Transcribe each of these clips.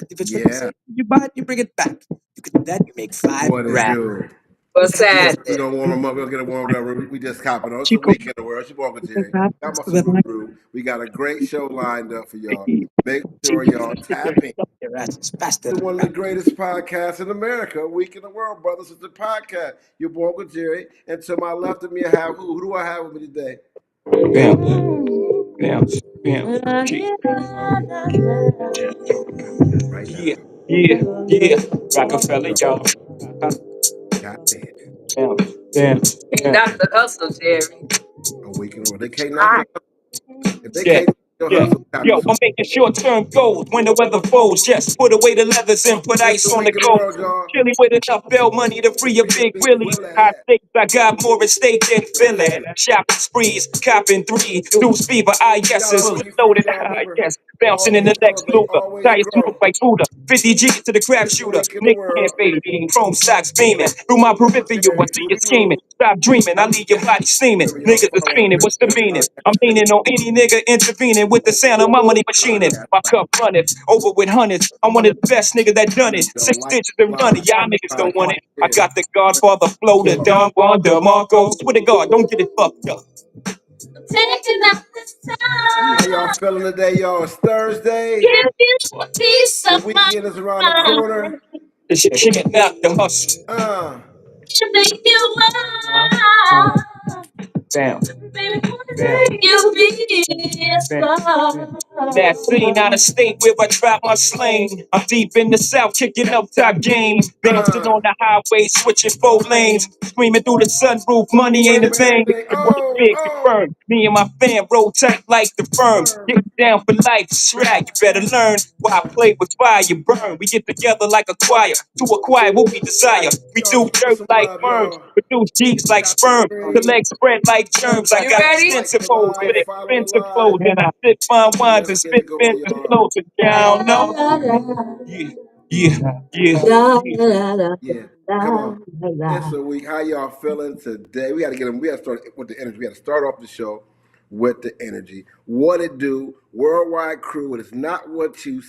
If it's for the sake, you buy it, you bring it back. You can do that, you make What it $5,000. do? What's We happening? don't warm them up. We don't get them warmed up. We just copping on. It's a Chico, week in the world. She walking Jerry. Got my Subaru crew. We got a great show lined up for y'all. Make sure y'all tap in. their asses faster To than one of the greatest podcasts in America, Week in the World, brothers. It's the podcast. You're born with Jerry. And to my left of me, I have who? Who do I have with me today? Bam, bam, bam. Right now. Yeah, yeah, yeah. Rockefeller, y'all. God damn. Bam, bam, bam. Not the hustle, Jerry. A week in the world. They can't knock your If they Yeah, can't knock your yeah. hustle, tap Yo, into I'm making short-term goals when the weather falls. Yes, put away the leathers and put It's ice the on the week in the gold. world, y'all. Chilly with enough bail money to free a Free a big big Willie. High Willie. stakes, I got more at stake than feeling. Shopping sprees, copping three, deuce fever, I Y'all yeses. remember, Loaded, y'all remember, yes. Bouncing in always the grow, next baby, Luger. always Diet smoke grow. like Buddha. 50 G to the crap It's the shooter. week in the Nick world. can't fade me. Chrome socks beaming. Through my peripheral, I see you scheming. Stop dreaming, I leave your body steaming. Remember, y'all Niggas is follow fiending, what's the meaning? I'm leaning on any nigga intervening with the sound of my money machining. My cup running over with hundreds. I'm one of the best niggas that done it. Don't 6 like digits and running. fly. Y'all niggas don't want it. I Yeah. got the Godfather flow, the Don Juan DeMarco. Swear to God, don't get it fucked up. Taking out the How y'all time. feeling today, y'all? It's Thursday. Give you a piece The of my weekend is around the mind. corner. This shit can't knock the hustle. Uh, To make you mine. Damn. Baby, Damn. you be a star. That scene out of state where I drop my sling. I'm deep in the south, kicking up top game. Bouncing on the highway, switching 4 lanes. Screaming through the sunroof, money ain't a thing. And what big confirm. Me and my fam roll tight like the firm. Get down for life, swag, you better learn. Why I play with fire, you burn. We get together like a choir to acquire what we desire. We do y'all, dirt some like love, worms, y'all. produce G's like sperm. The legs spread like germs. I You got ready? extensive Like the hoes with live, follow the expensive live. clothes, and I spit fine wines and Let's get spit it going, fancy y'all. flows. And y'all know, yeah, yeah, yeah. Yeah, come on. It's a week. How y'all feeling today? We got to get them. We got to start with the energy. We got to start off the show with the energy. What it do? Worldwide crew. It is not what you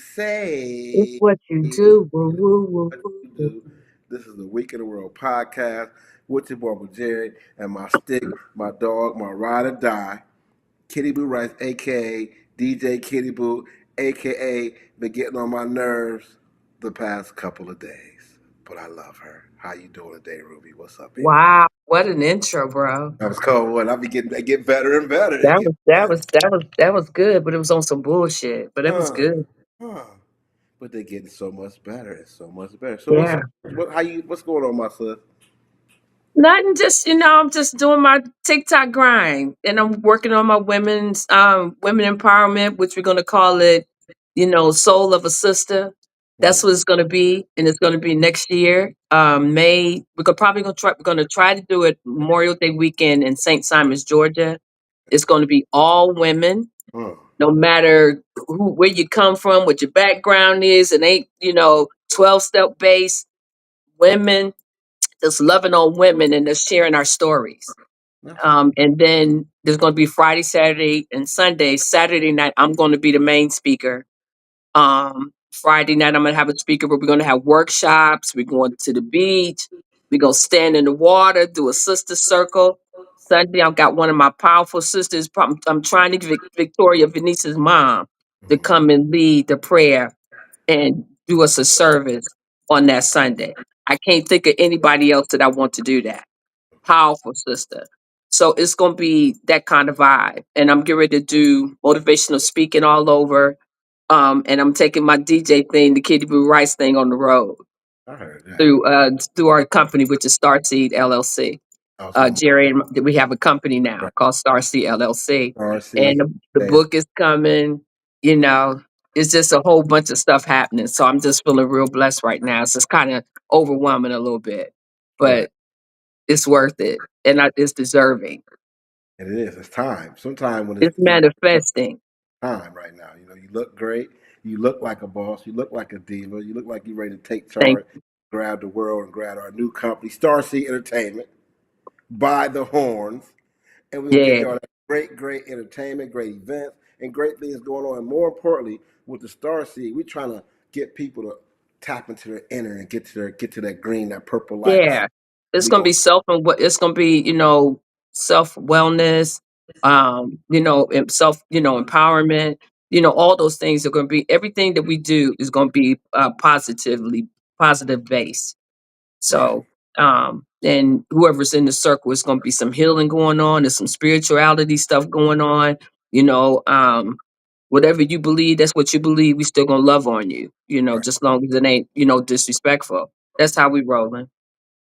It's say. what you It do. Woo, is woo, woo, what you woo. do. This is the Week in the World podcast with your boy with Jerry and my stick, my dog, my ride or die, Kitty Boo Rice, aka DJ Kitty Boo, aka been getting on my nerves the past couple of days. But I love her. How you doing today, Ruby? What's up, baby? Wow, what an intro, bro. That was cold. What? I be getting they get better and better. They That get was that better. was that was that was good, but it was on some bullshit. But it was Huh. good. Huh. But they're getting so much better and so much better. So what's Yeah. up? What's going on, my son? Nothing, just I'm just doing my TikTok grind, and I'm working on my women empowerment, which we're gonna call it, Soul of a Sister. That's Hmm. what it's gonna be, and it's gonna be next year. May we're gonna try to do it Memorial Day weekend in St. Simons, Georgia. It's gonna be all women, Huh. no matter where you come from, what your background is. It ain't 12-step based women just loving on women and just sharing our stories. That's what. And then there's going to be Friday, Saturday, and Sunday. Saturday night, I'm going to be the main speaker. Friday night, I'm going to have a speaker where we're going to have workshops. We're going to the beach. We're going to stand in the water, do a sister circle. Sunday, I've got one of my powerful sisters. I'm trying to get Victoria Venice's mom to Mhm. come and lead the prayer and do us a service on that Sunday. I can't think of anybody else that I want to do that. Powerful sister. So it's gonna be that kind of vibe. And I'm getting ready to do motivational speaking all over. And I'm taking my DJ thing, the Kitty Boo Rice thing on the road I heard that. through our company, which is Starseed LLC. I was on Jerry and we have a company now my called Starseed LLC, RC. and the book is coming. You know, it's just a whole bunch of stuff happening. So I'm just feeling real blessed right now. It's just kind of overwhelming a little bit, Right. but it's worth it, and it's deserving. And it is. It's time. Sometime when It's it's manifesting. time right now. You look great. You look like a boss. You look like a diva. You look like you're ready to take Thank charge, grab the world, and grab our new company, Starseed Entertainment, by the horns. And we're going to give yeah, y'all that great, great entertainment, great events, and great things going on. And more importantly, with the Starseed, we're trying to get people to tap into their inner and get to that green, that purple light. Yeah. It's We gonna gonna be self and what it's gonna be, self wellness, self, empowerment, all those things are gonna be everything that we do is gonna be positive based. right. So, and whoever's in the circle is going to be some healing going on. There's some spirituality stuff going on. You know, whatever you believe, that's what you believe. We still gonna love on you. Right. Just long as it ain't, disrespectful. That's how we rolling.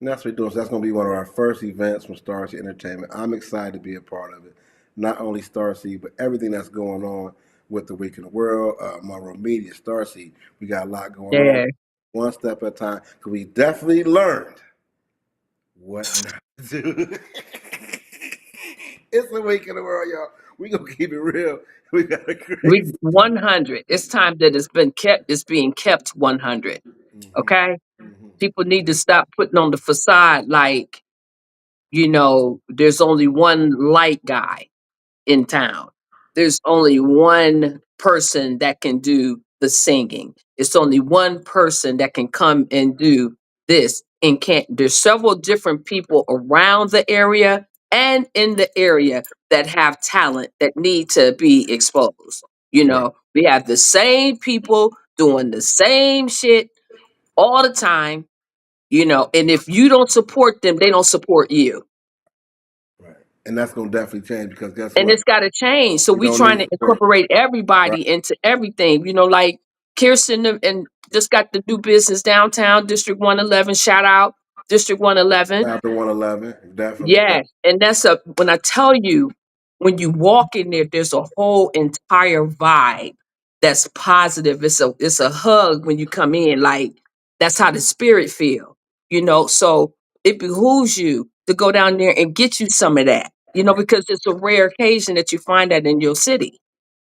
And that's what we're doing. So that's going to be one of our first events from Starseed Entertainment. I'm excited to be a part of it. Not only Starseed, but everything that's going on with the Week in the World, Monroe Media, Starseed. We got a lot going on. Yeah, One step at a time. Because we definitely learned what not to do. It's the Week in the World, y'all. We going to keep it real. We got a we crazy. 100. It's time that it's being kept 100. Mm-hmm. Okay, Mm-hmm. people need to stop putting on the facade like there's only one light guy in town. There's only one person that can do the singing. It's only one person that can come and do this and can't. There's several different people around the area and in the area that have talent that need to be exposed. Right. We have the same people doing the same shit all the time, and if you don't support them, they don't support you. Right. And that's going to definitely change because guess And what? it's got to change. So We we don't need trying to support. incorporate Right. everybody into everything. Like Kirsten and just got the new business downtown District 111. Shout out District 111. After 111, definitely. Yeah, and that's when I tell you, when you walk in there, there's a whole entire vibe that's positive. It's a hug when you come in. Like that's how the spirit feel. So it behooves you to go down there and get you some of that. Right. Because it's a rare occasion that you find that in your city.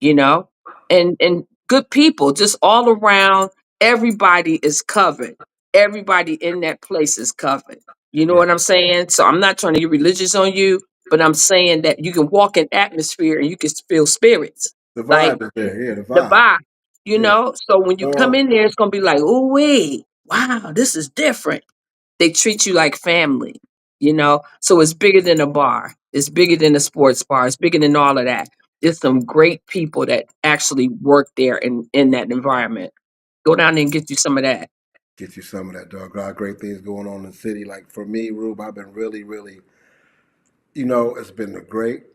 You know, and good people just all around. Everybody is covered. Everybody in that place is covered. You know Yeah. what I'm saying? So I'm not trying to get religious on you, but I'm saying that you can walk in atmosphere and you can feel spirits. The Like vibe is there. Yeah, the the vibe. vibe, Yeah. So when you come Oh, in there, it's gonna be like, oh wait, wow, this is different. They treat you like family. So it's bigger than a bar. It's bigger than a sports bar. It's bigger than all of that. There's some great people that actually work there in that environment. Go down there and get you some of that. get you some of that, dog. A lot of great things going on in the city. Like for me, Rube, I've been really, really, it's been a great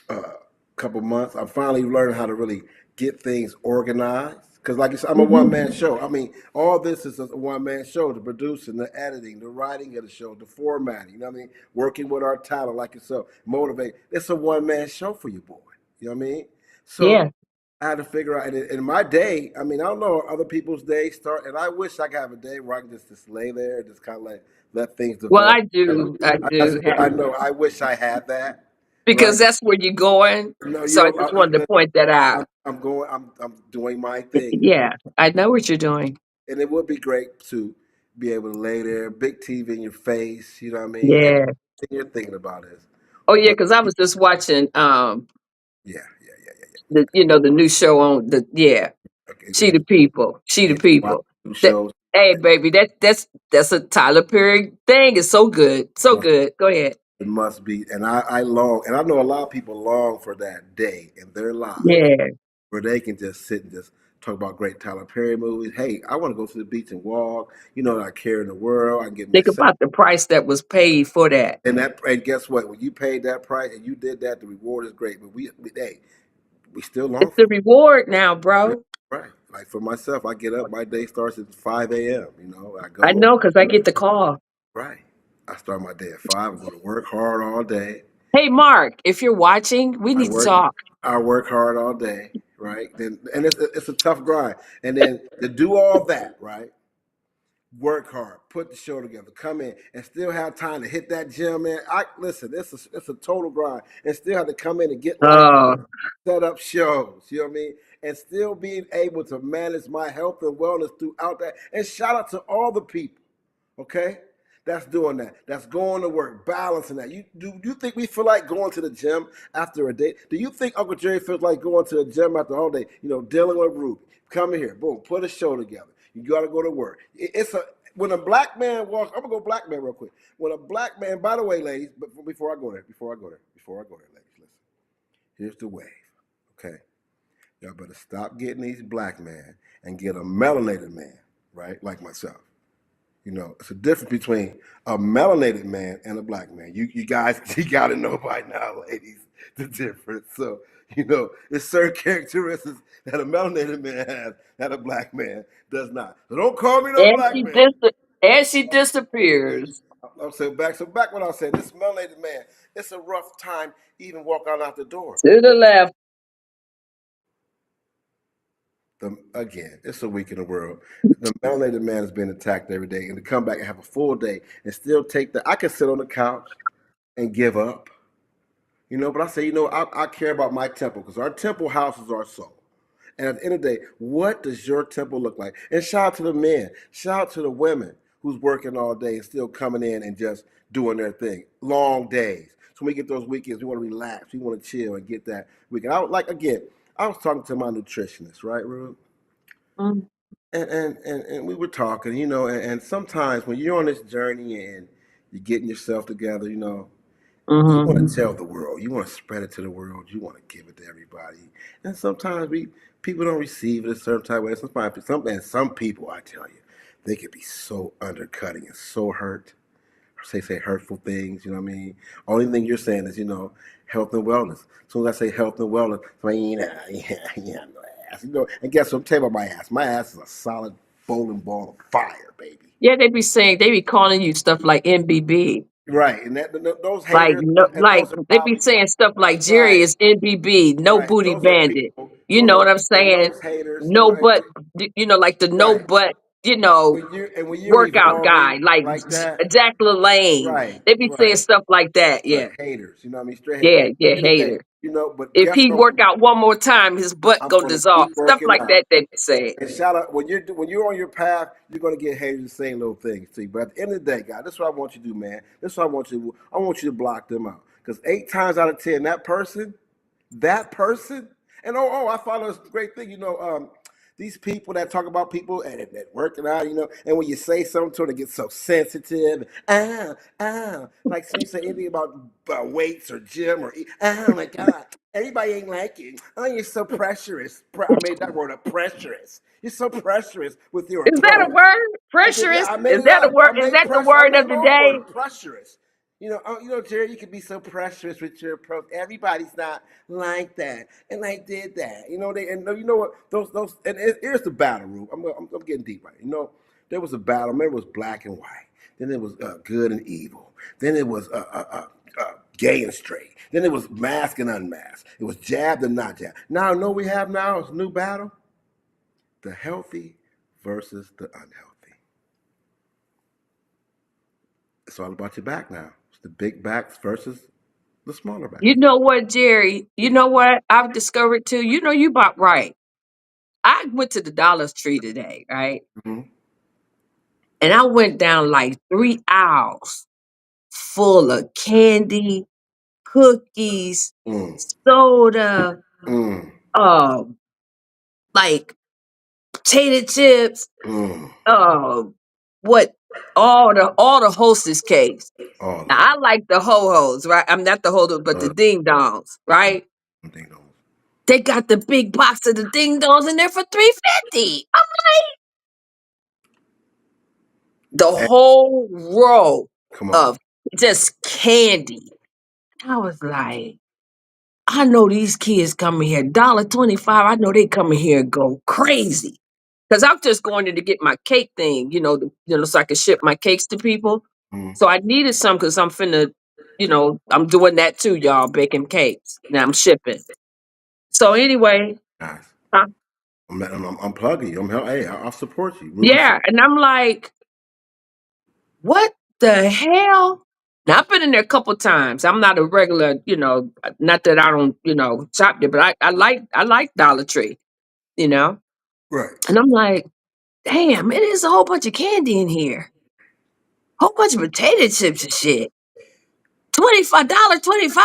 uh, couple months. I'm finally learning how to really get things organized. Because, like you said, I'm a one Hmm. man show. I mean, all this is a one man show, the producing, the editing, the writing of the show, the formatting, working with our talent, like yourself, motivate. It's a one man show for you, boy. You know what I mean? Yeah. So I had to figure out, and in my day, I mean, I don't know other people's days start, and I wish I could have a day where I can just lay there and just kind of like let things Well, develop. I do. I do I have know. I wish I had that, right? because that's where you're going. No, you So I don't. just wanted to point that out. I'm going. I'm doing my thing, Yeah, I know what you're doing. and it would be great to be able to lay there, big TV in your face. You know what I mean? And Yeah. you're thinking about is Oh yeah, what? because I was just watching Yeah, yeah, yeah, yeah, yeah. the new show on the Okay, She the People. She the yeah. Watch People. two That shows. hey baby, that's a Tyler Perry thing. It's so good. So good. Go ahead. It must be, and I long, and I know a lot of people long for that day in their lives Yeah. where they can just sit and just talk about great Tyler Perry movies. Hey, I want to go to the beach and walk. Not care in the world. I can get me a Think set. about the price that was paid for that. And guess what? When you paid that price and you did that, the reward is great. But hey, we still long It's for the reward now, it. bro. Right. Like for myself, I get up, my day starts at 5 a.m. I I go know because I get the call. right. I start my day at 5. I go to work hard all day. Hey Mark, if you're watching, we I need to work talk. I work hard all day, right? Then and it's a tough grind. And then to do all that, right? Work hard, put the show together, come in, and still have time to hit that gym, man. I listen, it's a total grind, and still have to come in and get lights, Uh set up shows. You know what I mean? And still being able to manage my health and wellness throughout that. And shout out to all the people, okay? That's doing that. That's going to work, balancing that. You think we feel like going to the gym after a day? Do you think Uncle Jerry feels like going to a gym after all day? Dealing with Ruby. Come here, boom, put a show together. You got to go to work. It's a when a black man walks. I'm gonna go black man real quick. When a black man, by the way, ladies, but before I go there, ladies, listen. Here's the wave. Okay, y'all better stop getting these black men and get a melanated man, right? Like myself. You know, it's a difference between a melanated man and a black man. You guys, you got to know by now, ladies, the difference. So, you know, there's certain characteristics that a melanated man has that a black man does not. So don't call me no And black she man. and she disappears I'm saying back. So back when I said this melanated man, it's a rough time even walking out the door. to the left. Again, it's a week in the world. The melanated man is being attacked every day, and to come back and have a full day and still take the. I can sit on the couch and give up. You know, but I say, you know, I care about my temple because our temple houses our soul. And at the end of the day, what does your temple look like? And shout out to the men, shout out to the women who's working all day and still coming in and just doing their thing. Long days. So when we get those weekends, we want to relax, we want to chill and get that weekend. I would like again, I was talking to my nutritionist, right, Rube? Mm-hmm. And we were talking, you know, and sometimes when you're on this journey and you're getting yourself together, you know, you want to tell the world, you want to spread it to the world, you want to give it to everybody, and sometimes people don't receive it a certain type of way. Sometimes some people, I tell you, they could be so undercutting and so hurt, say hurtful things. You know what I mean? Only thing you're saying is, you know, health and wellness. As soon as I say health and wellness, I mean, yeah, no ass. You know, and guess what? I'm telling you about my ass. My ass is a solid bowling ball of fire, baby. Yeah, they be calling you stuff like MBB. Right, and those Like haters no, and like those they be about me. saying stuff like Jerry Right, is NBB, no right. booty Those are bandit. people. You know what I'm And saying? those haters. You No know, butt. You know, like the no right. butt. You know, When you're workout evolving guy, like like that, Jack LaLanne. right, They be saying right, stuff like that. right. Yeah, Haters. You know what I mean? Straight haters. yeah, But yeah. in the day, Hater. you know. But If guess he what? work out one more time, his butt I'm go gonna dissolve. keep Stuff working like out. that. They be saying. And shout out when you're on your path, you're gonna get haters saying little things to you. But at the end of the day, guys, this is what I want you to do, man. This is what I want you to do. I want you to block them out. Because 8 times out of 10, that person, and I follow this great thing, you know, these people that talk about people and that working out, you know, and when you say something to them, they get so sensitive. Like when you say anything about weights or gym or oh my god, everybody ain't like you. Oh, you're so pressurous. I made that word up, pressurous. You're so pressurous with your Is that a approach. word? I said, yeah, Pressurist? I made Is it that a up. word? Is that the I word made of my the own day? word, pressurous. You know, Jerry, you can be so pressurous with your approach. Everybody's not like that, and I did that. You know, you know what? And here's the battle rule. I'm getting deep right. You know, there was a battle. Remember, it was black and white. Then it was good and evil. Then it was gay and straight. Then it was mask and unmasked. It was jabbed and not jabbed. Now, I know we have now is a new battle: the healthy versus the unhealthy. It's all about your back now. It's the big backs versus the smaller backs. You know what, Jerry? You know what I've discovered too? You know, you about right. I went to the Dollar Tree today, right? Mm-hmm. And I went down like 3 aisles full of candy, cookies, Mm, soda, mm, um, like potato chips, mm. um, what all the hostess cakes. All Now of I like the ho hos, right? I'm not the ho hos, but the them. ding dongs, right? Ding dongs. They got the big box of the ding dongs in there for 350. The Hey, whole row come on. of just candy. I was like, I know these kids coming here, $1.25. I know they coming here and go crazy. Cause I'm just going in to get my cake thing, so I can ship my cakes to people. Mm, So I needed some because I'm finna, I'm doing that too, y'all, baking cakes. Now I'm shipping. So anyway, nice. uh, I'm plugging you. Hey, I'll support you. Ruby said, yeah, and I'm like, what the hell? Now I've been in there a couple times. I'm not a regular, not that I don't, shop there, but I like Dollar Tree, you know. right. And I'm like, damn, it is a whole bunch of candy in here, whole bunch of potato chips and shit. $25, 25.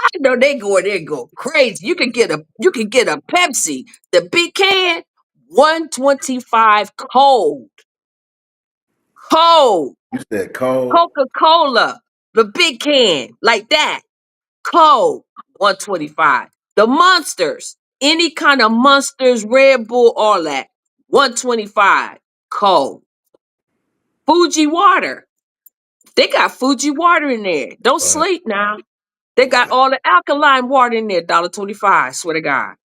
I know they go crazy. You can get a Pepsi, the big can, 125 cold. Cold. You said cold. Coca-Cola, the big can, like that. Cold, 125. The monsters, any kind of monsters, Red Bull, all that, 125. Cold. Fuji water. They got Fuji water in there. Don't But sleep now. They got all the alkaline water in there, $1.25. Swear to God.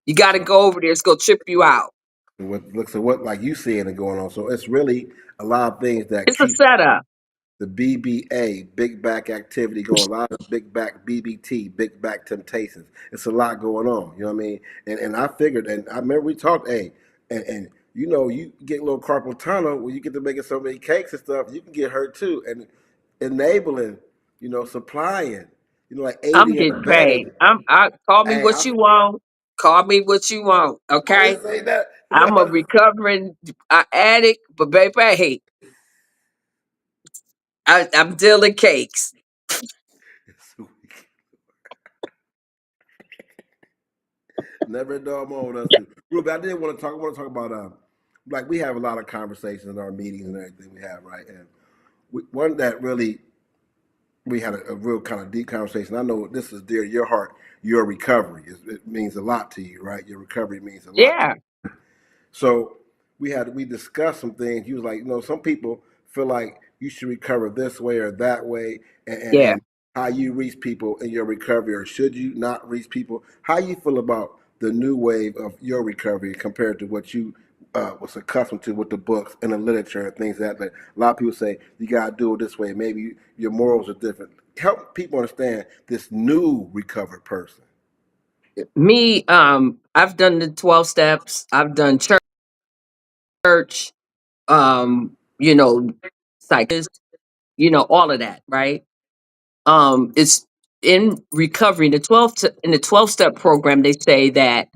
You gotta so go over there, it's gonna trip you out. what looks at what like you seeing it going on. So it's really a lot of things that It's a keep setup. the BBA, big back activity going. A lot of big back BBT, big back temptations. It's a lot going on. You know what I mean? And I figured, and I remember we talked, hey, and you know, you get a little carpal tunnel when you get to making so many cakes and stuff, you can get hurt too. And enabling, you know, supplying, you know, like I'm aiding and getting paid. abetting. I call me Hey, what you want. Call me what you want. I Okay. didn't say that. I'm a recovering addict, but baby, hey, I'm dealing cakes. Never a dull moment with us too. Ruby, I did want to talk. I want to talk about like we have a lot of conversations in our meetings and everything we have, right? And one that really we had a real kind of deep conversation. I know this is dear to your heart. Your recovery it means a lot to you, right? Your recovery means a lot to Yeah, you. So we discussed some things. You was like, you know, some people feel like you should recover this way or that way, yeah. and how you reach people in your recovery, or should you not reach people? How you feel about the new wave of your recovery compared to what you was accustomed to with the books and the literature and things that a lot of people say you gotta do it this way. Maybe your morals are different. Help people understand this new recovered person. Me, I've done the 12 steps. I've done church, you know, psychist, all of that, right? It's in recovery. In the 12 step program, they say that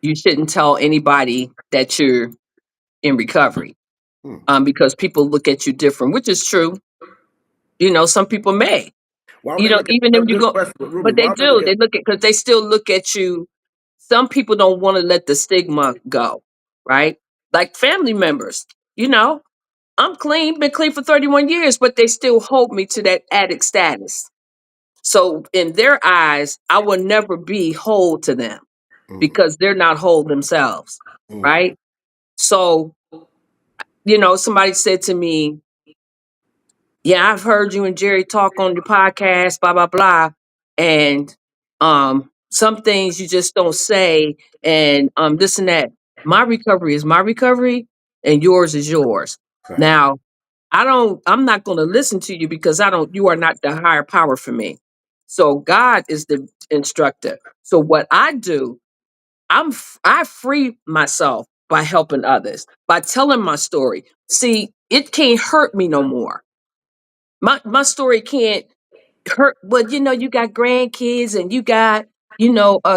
you shouldn't tell anybody that you're in recovery. Hmm. Because people look at you different, which is true. Some people may, Why would they look at even if that's a you good go, question, Ruby? but they Why would they look do. at They look at because they still look at you. Some people don't want to let the stigma go, right? Like family members, you know, I'm clean, been clean for 31 years, but they still hold me to that addict status. So in their eyes, I will never be whole to them mm, because they're not whole themselves, mm, right? So, somebody said to me, yeah, I've heard you and Jerry talk on the podcast, blah, blah, blah. And some things you just don't say, and this and that. My recovery is my recovery, and yours is yours. right. Now, I'm not gonna listen to you because you are not the higher power for me. So God is the instructor. So what I do, I free myself by helping others, by telling my story. See, it can't hurt me no more. My story can't hurt, but you got grandkids and you got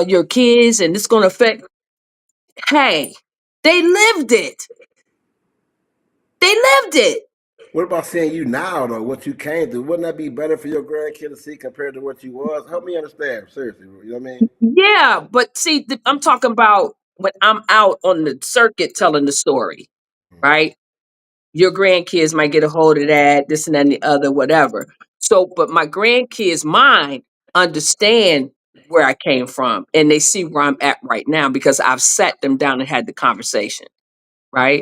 your kids, and it's going to affect. Hey, they lived it. They lived it. What about seeing you now though? What you came through? Wouldn't that be better for your grandkid to see compared to what you was? Help me understand, seriously. You know what I mean? Yeah, but see, I'm talking about when I'm out on the circuit telling the story, right? Your grandkids might get a hold of that, this and that and the other, whatever. So, but my grandkids, mine, understand where I came from, and they see where I'm at right now because I've sat them down and had the conversation, right?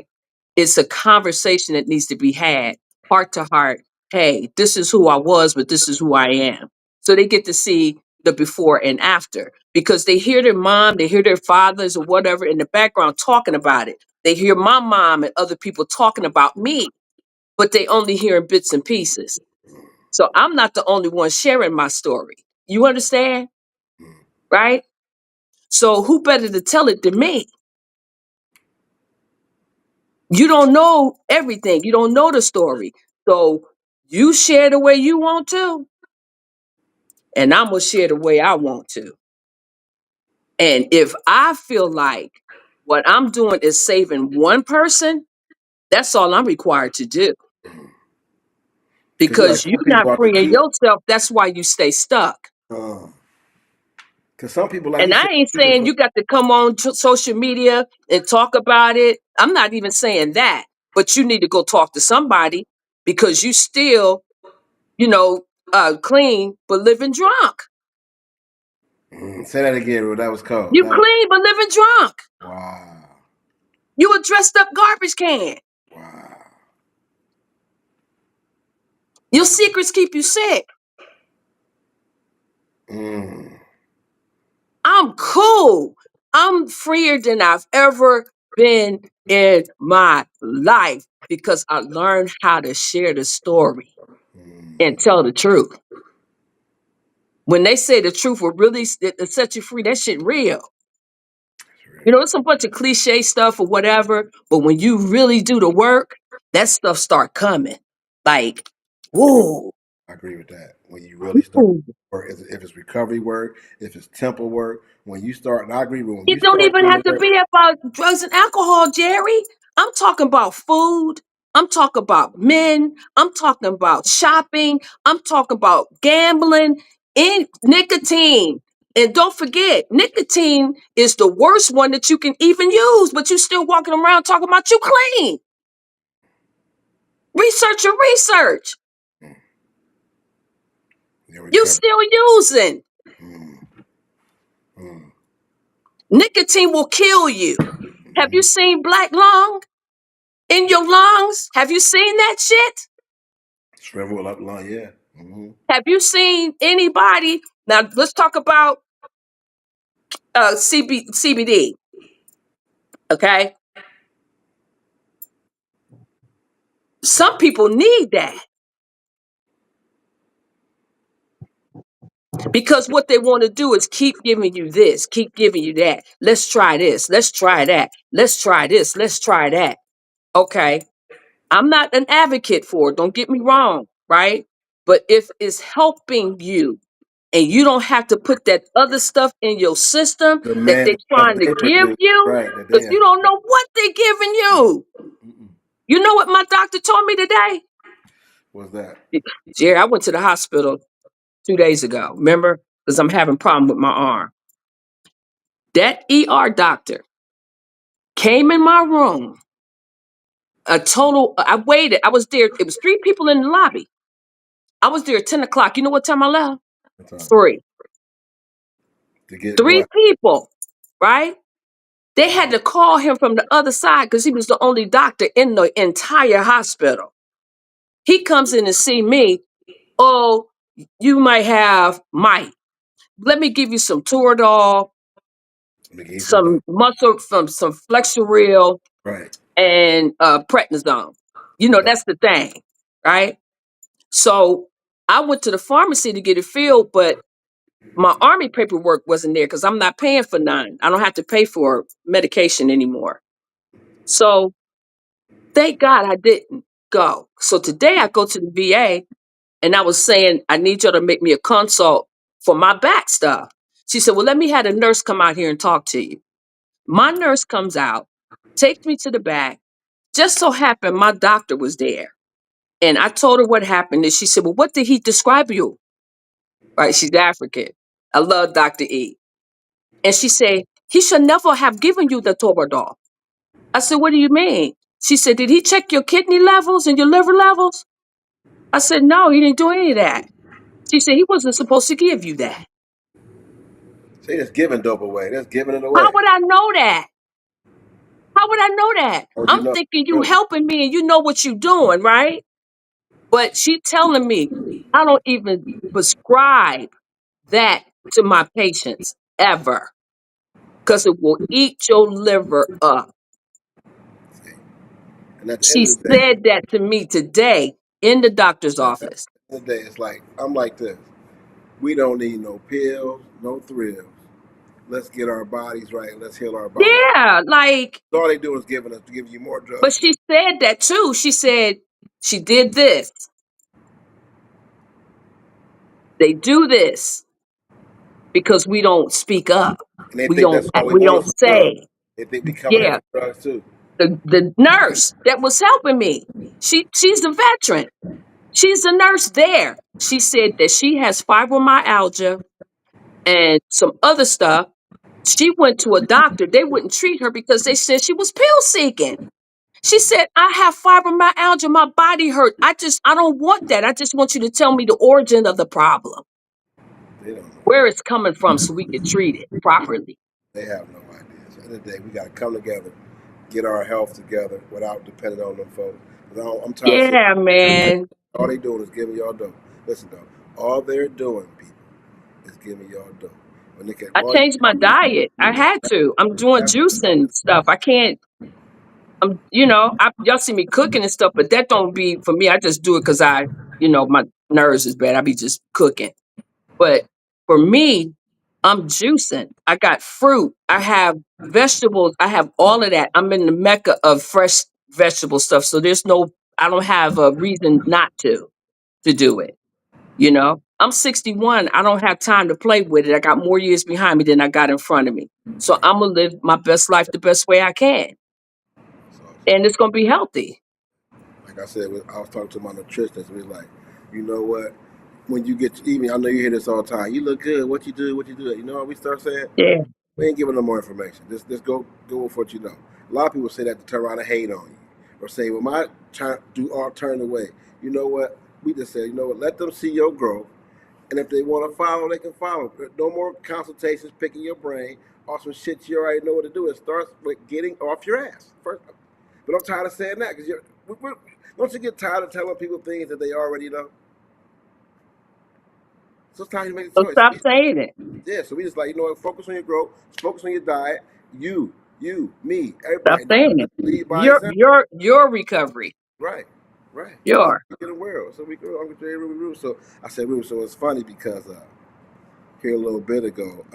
It's a conversation that needs to be had heart to heart. Hey, this is who I was, but this is who I am. So they get to see the before and after because they hear their mom, they hear their fathers or whatever in the background talking about it. They hear my mom and other people talking about me, but they only hearing bits and pieces. So I'm not the only one sharing my story. You understand? Right? So who better to tell it than me? You don't know everything. You don't know the story. So you share the way you want to, and I'm gonna share the way I want to. And if I feel like what I'm doing is saving one person, that's all I'm required to do. Because you like Because you're some not people out to freeing keep. yourself, that's why you stay stuck. Uh, Because some people, like you And said, I ain't use it saying for you got to come on to social media and talk about it. I'm not even saying that. But you need to go talk to somebody because you still, you know, clean but living drunk. say that again, bro. That was cold. You That was clean but living drunk. wow. You a dressed up garbage can. Wow. Your secrets keep you sick. Mm. I'm cool. I'm freer than I've ever been in my life because I learned how to share the story Mm. and tell the truth. When they say the truth will really set you free, that shit real. That's You real. know, it's a bunch of cliche stuff or whatever, but when you really do the work, that stuff start coming. Like, whoa, I agree with that. When you really start work, if it's recovery work, if it's temple work, when you start, and I agree with when it you don't start even doing have the to work, be about drugs and alcohol, Jerry. I'm talking about food. I'm talking about men. I'm talking about shopping. I'm talking about gambling and nicotine. And don't forget, nicotine is the worst one that you can even use, but you still walking around talking about you clean. Research your research. mm, your You recovery. still using. Mm, mm, Nicotine will kill you. Have mm. you seen black lung in your lungs? Have you seen that shit? Shrivel up lung, yeah. Mm-hmm. Have you seen anybody? Now let's talk about CBD. Okay, some people need that because what they want to do is keep giving you this, keep giving you that. Let's try this. Let's try that. Let's try this. Let's try that. Okay, I'm not an advocate for it. Don't get me wrong, right? But if it's helping you and you don't have to put that other stuff in your system The that man, they're the stuff trying to they give produce, you, right? That they because you have. don't know what they're giving you. Mm-mm. You know what my doctor told me today? What's that? Jerry, I went to the hospital 2 days ago, remember? Because I'm having a problem with my arm. That ER doctor came in my room, I waited. I was there. It was three people in the lobby. I was there at 10 o'clock. You know what time I left? What time? Three. To get Three what? people, right? They had to call him from the other side because he was the only doctor in the entire hospital. He comes in to see me. Oh, you might have might. Let me give you some Toradol, Let me give you some some dope. muscle, some Flexeril, Right. and prednisone. You know, Right. that's the thing, right? So I went to the pharmacy to get it filled, but my army paperwork wasn't there because I'm not paying for none. I don't have to pay for medication anymore. So thank God I didn't go. So today I go to the VA and I was saying, I need you to make me a consult for my back stuff. She said, well, let me have a nurse come out here and talk to you. My nurse comes out, takes me to the back. Just so happened my doctor was there. And I told her what happened. And she said, well, what did he describe you? Right? She's African. I love Dr. E. And she said, he should never have given you the Toradol. I said, what do you mean? She said, did he check your kidney levels and your liver levels? I said, no, he didn't do any of that. She said, he wasn't supposed to give you that. See, that's giving dope away. That's giving it How away. would I know that? How would I know that? How would you I'm know? thinking you Really? helping me and you know what you're doing, right? But she telling me I don't even prescribe that to my patients ever because it will eat your liver up. See. And at the end She of the day, said that to me today in the doctor's at the office. end of the day, it's like I'm like this. We don't need no pills, no thrills. Let's get our bodies right. Let's heal our bodies. Yeah, like, All they do is give you more but drugs. she said that too. She said she did this. They do this because we don't speak up. And they We think don't that's all we we want is don't some drugs. say. They think we coming in Yeah, for drugs too. the nurse that was helping me, she's a veteran. She's a nurse there. She said that she has fibromyalgia and some other stuff. She went to a doctor. They wouldn't treat her because they said she was pill seeking. She said, I have fibromyalgia. My body hurt. I don't want that. I just want you to tell me the origin of the problem, They don't know. where it's coming from so we can treat it properly. They have no idea. So at the end of the day, we got to come together, get our health together without depending on them folks. 'Cause I'm tired of seeing Yeah, man. all they doing is giving y'all dough. Listen, though, all they're doing, people, is giving y'all dough. When they can, I all you changed my diet. I had to. I'm doing have, juice and stuff. I can't. Y'all see me cooking and stuff, but that don't be for me. I just do it because my nerves is bad. I be just cooking. But for me, I'm juicing. I got fruit. I have vegetables. I have all of that. I'm in the mecca of fresh vegetable stuff. So I don't have a reason not to do it. I'm 61. I don't have time to play with it. I got more years behind me than I got in front of me. So I'm gonna live my best life the best way I can, so, and it's gonna be healthy. like I said, I was talking to my nutritionist. We was like, you know what? When you get to eat me, I know you hear this all the time. You look good. What you do? What you do? You know what we start saying? Yeah. We ain't giving no more information. Just go with what you know. A lot of people say that to turn around and hate on you, or say, "Well, my do all turn away." You know what? We just said, you know what? Let them see your growth, and if they want to follow, they can follow. No more consultations, picking your brain, or some shit you already know what to do. It starts with getting off your ass first. But I'm tired of saying that because don't you get tired of telling people things that they already know? So it's time you make a So choice. stop saying it. Yeah, so we just like, you know what, focus on your growth, focus on your diet, me, Stop everybody. saying it. Lead by Your example. your your recovery. Right, right. So Your. we get a world. So we go Uncle Jerry Ruby Roo. So I said Ruby, so it's funny because here a little bit ago,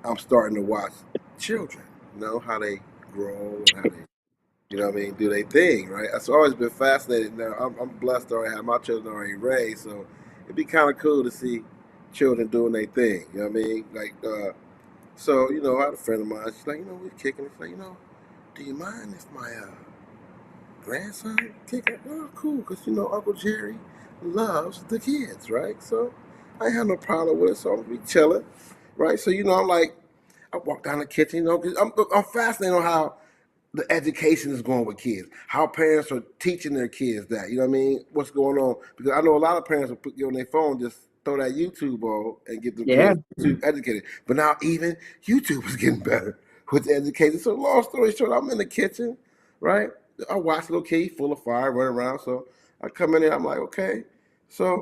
I'm starting to watch children, how they grow and how they, what I mean, do their thing, right? It's always been fascinating. Now, I'm blessed to already have my children already raised, so it'd be kind of cool to see children doing their thing, you know what I mean? Like, so, I had a friend of mine, she's like, we're kicking. It's like, do you mind if my grandson kick it? Oh, cool, because, Uncle Jerry loves the kids, right? So I ain't have no problem with it, so I'm going to be chilling, right? So, I'm like, I walk down the kitchen, because I'm fascinated on how the education is going with kids, how parents are teaching their kids that, you know what I mean? What's going on? Because I know a lot of parents will put you on their phone, just throw that YouTube on and get their Yeah. kids YouTube educated. But now even YouTube is getting better with the education. So long story short, I'm in the kitchen, right? I watch little kid full of fire running around. So I come in there, I'm like, okay. So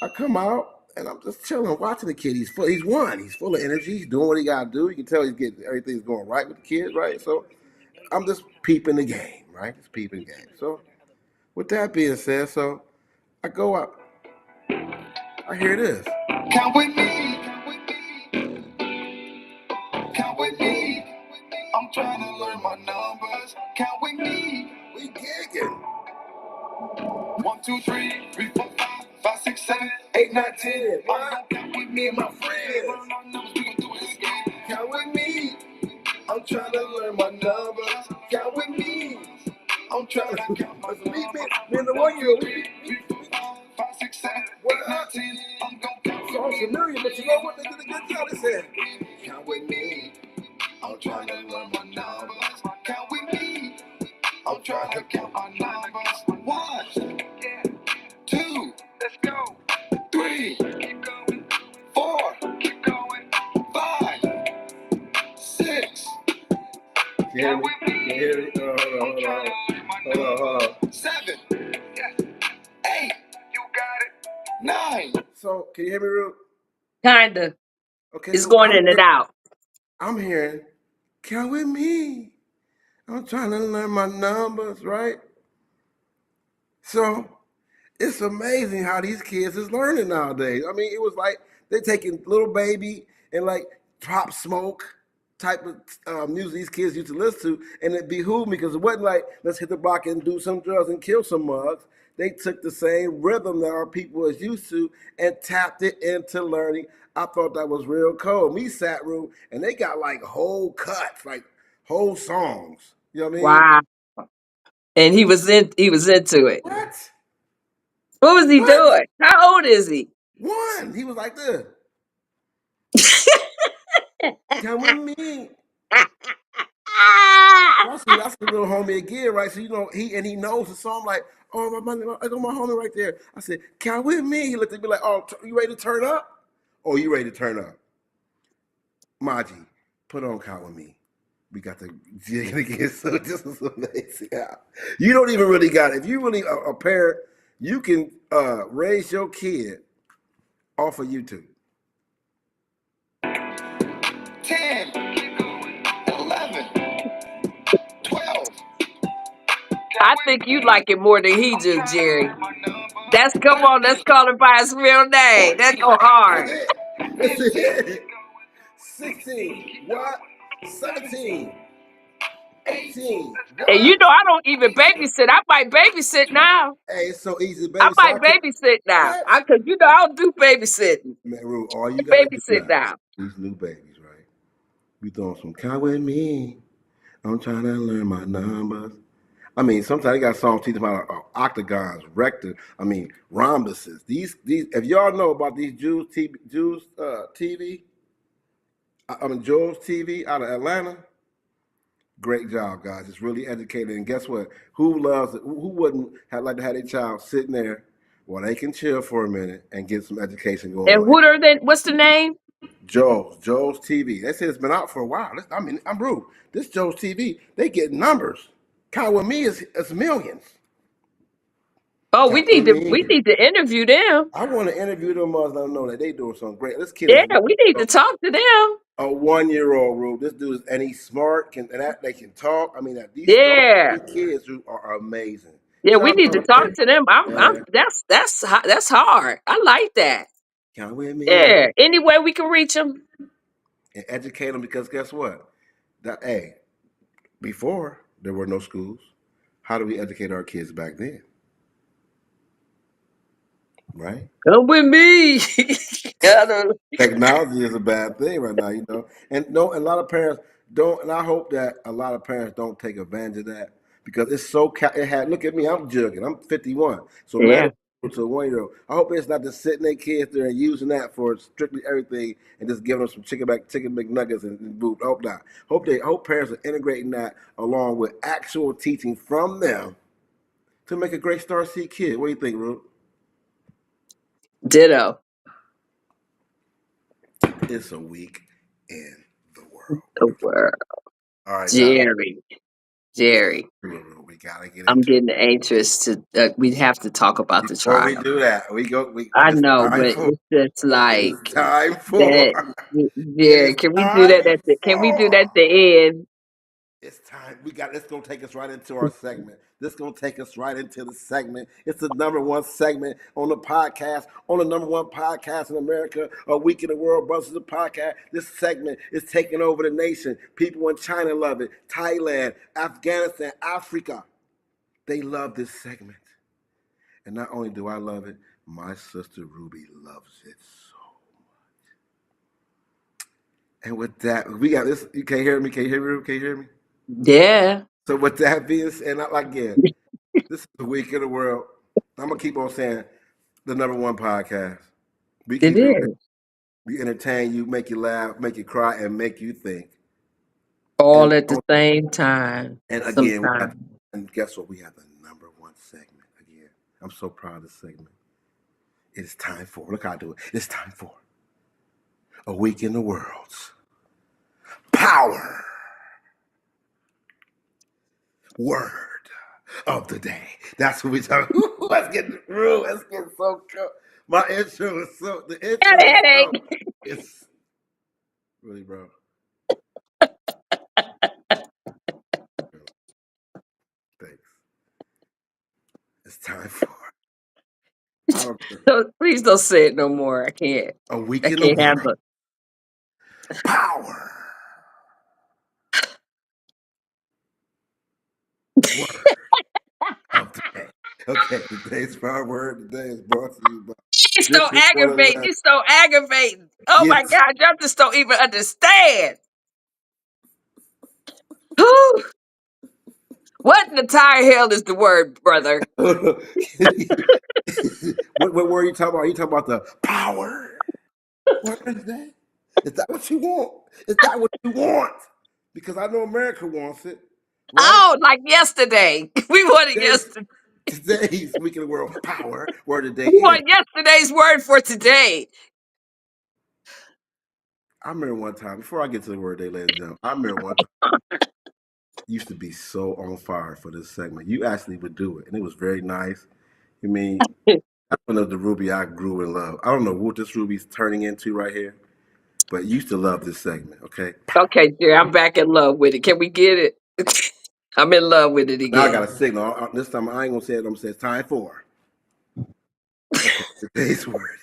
I come out and I'm just chilling, watching the kid. He's one. He's full of energy. He's doing what he gotta do. You can tell he's getting everything's going right with the kids, right? So I'm just peeping the game, right? Just peeping the game. So with that being said, so I go up, I hear this. Count with me, count with me. I'm trying to learn my numbers. Count with me. We gigging. 1, 2, 3, 4, 5, 5, 6, 7, 8, 9, 10. Count with me and my friends. Count with me. I'm trying to learn my numbers. Count with me. I'm trying to count my numbers. Me and the 1 year old. 5, 6, 7, 8, 9, 10. I'm gonna count. So I'm familiar, but you know what? They did a good job. They said, count with me. I'm trying to learn my numbers. Count with me. I'm trying to count my numbers. 1, 2, let's go. 3, keep going. 4, keep going. 5, 6. Can you hear me? Can you hear me? Hold on. 7, 8. You got it. 9. So can you hear me, real? Kinda. Okay, It's so going in and out. I'm hearing, count with me. I'm trying to learn my numbers, right? So it's amazing how these kids is learning nowadays. I mean, it was like they taking little baby and like Pop Smoke type of music these kids used to listen to, and it behooved me because it wasn't like let's hit the block and do some drugs and kill some mugs. They took the same rhythm that our people is used to and tapped it into learning. I thought that was real cool. Me sat room and they got like whole cuts, like whole songs. You know what I mean? Wow. And he was into it. What? What was he What? doing? How old is he? One. He was like this. Come with me. That's the little homie again, right? So you know he knows the song like, oh I got my homie right there. I said, come with me. He looked at me like, oh, you ready to turn up? Oh, you ready to turn up? Maji, put on count with me. We got the jig again. So this is amazing. Yeah. You don't even really got it. If you really a parent, you can raise your kid off of YouTube. 10, 11, 12. I think you like it more than he do, Jerry. That's come on, let's call it by his real name. That go hard. That's it. 16. What? 17. 18. And you What? know I don't even babysit. I might babysit now. Hey, it's so easy, I baby. So might I can babysit now. what? I cause you know I don't do babysitting. Man, Rue, all you gotta do Babysit now, now. these new babies, right? We throwing some count with me. I'm trying to learn my numbers. I mean, sometimes they got songs teaching about octagons, rectangles. I mean, rhombuses. These. If y'all know about these TV, I mean Jules TV out of Atlanta. Great job, guys. It's really educated. And guess what? Who loves it? Who wouldn't have like to have their child sitting there while they can chill for a minute and get some education going And on? what are they? What's the name? Joe's TV. They say it's been out for a while. I mean, I'm rude. This Joe's TV, they get numbers. Count with me is millions. Oh, Count with we me. need to interview them. I want to interview them mothers. Let them know that they doing something great. This kid is Yeah, we need to talk to them. a 1 year old, Rube. This dude is, and he's smart. And that they can talk. I mean, these Yeah. kids who are amazing. Yeah, we Shout need to out talk to to them. I'm yeah. that's hard. I like that. Count with me Yeah. Any way we can reach them? and educate them because guess what? That hey, before there were no schools. How do we educate our kids back then? Right? Come with me. I don't- Technology is a bad thing right now, you know. And no, a lot of parents don't, and I hope that a lot of parents don't take advantage of that because it's so. It had. Look at me, I'm jugging. I'm 51. So yeah. imagine to a 1 year old. I hope it's not just sitting their kids there and using that for strictly everything and just giving them some chicken McNuggets and food. I hope not. Hope parents are integrating that along with actual teaching from them to make a great Star Seed kid. What do you think, Ruth? Ditto. It's a week in the world. The word. All right, now Jerry. this Jerry. we gotta get I'm into it. getting anxious to we have to talk about the Before we trial. do that, I it's know, time but for it's just it's like time that. for Yeah, it's can we do that time can we do for that at the end? it's time. We got this gonna take us right into our segment. This gonna take us right into the segment. It's the number one segment on the podcast, on the number one podcast in America, A Week in the World, Brothers the Podcast. This segment is taking over the nation. People in China love it. Thailand, Afghanistan, Africa. They love this segment. And not only do I love it, my sister Ruby loves it so. And with that, we got this. You can't hear me? Can you hear me? Ruby? Can you hear me? Yeah, So with that being said, and again, this is the week in the world. I'm gonna keep on saying the number one podcast. We it keep it real. is. We entertain you, make you laugh, make you cry, and make you think. And All at the same time. again, Sometimes. and guess what? We have the number one segment again. I'm so proud of this segment. It's time for look how I do it. It's time for A Week in the World's Power Word of the Day. That's what we talk. Let's get real. Let's get so cool. My intro is so the Got a intro is so headache. it's really bro. Thanks. It's time for I don't care. So please don't say it no more. I can't. A Week I in the can't World handle it. Power Word of the Day. Okay, today's power word today is brought to you by It's so District aggravating. 111. It's so aggravating. Oh my Yes. God, y'all just don't even understand. Whew. What in the entire hell is the word, brother? what word are you talking about? Are you talking about the power word of the day? Is that what you want? Is that what you want? Because I know America wants it, right? Oh, like yesterday. We wanted Today's, yesterday. today's week of the world power. Word of the day We is. want yesterday's word for today. I remember one time, before I get to the word of the day, ladies and gentlemen, I remember one time used to be so on fire for this segment. You actually would do it, and it was very nice. I mean, I don't know the Ruby I grew in love. I don't know what this Ruby's turning into right here, but used to love this segment. Okay, Okay, dear, I'm back in love with it. Can we get it? I'm in love with it now I got again. a signal. This time I ain't gonna say it. I'm gonna say it's time for. Okay, today's word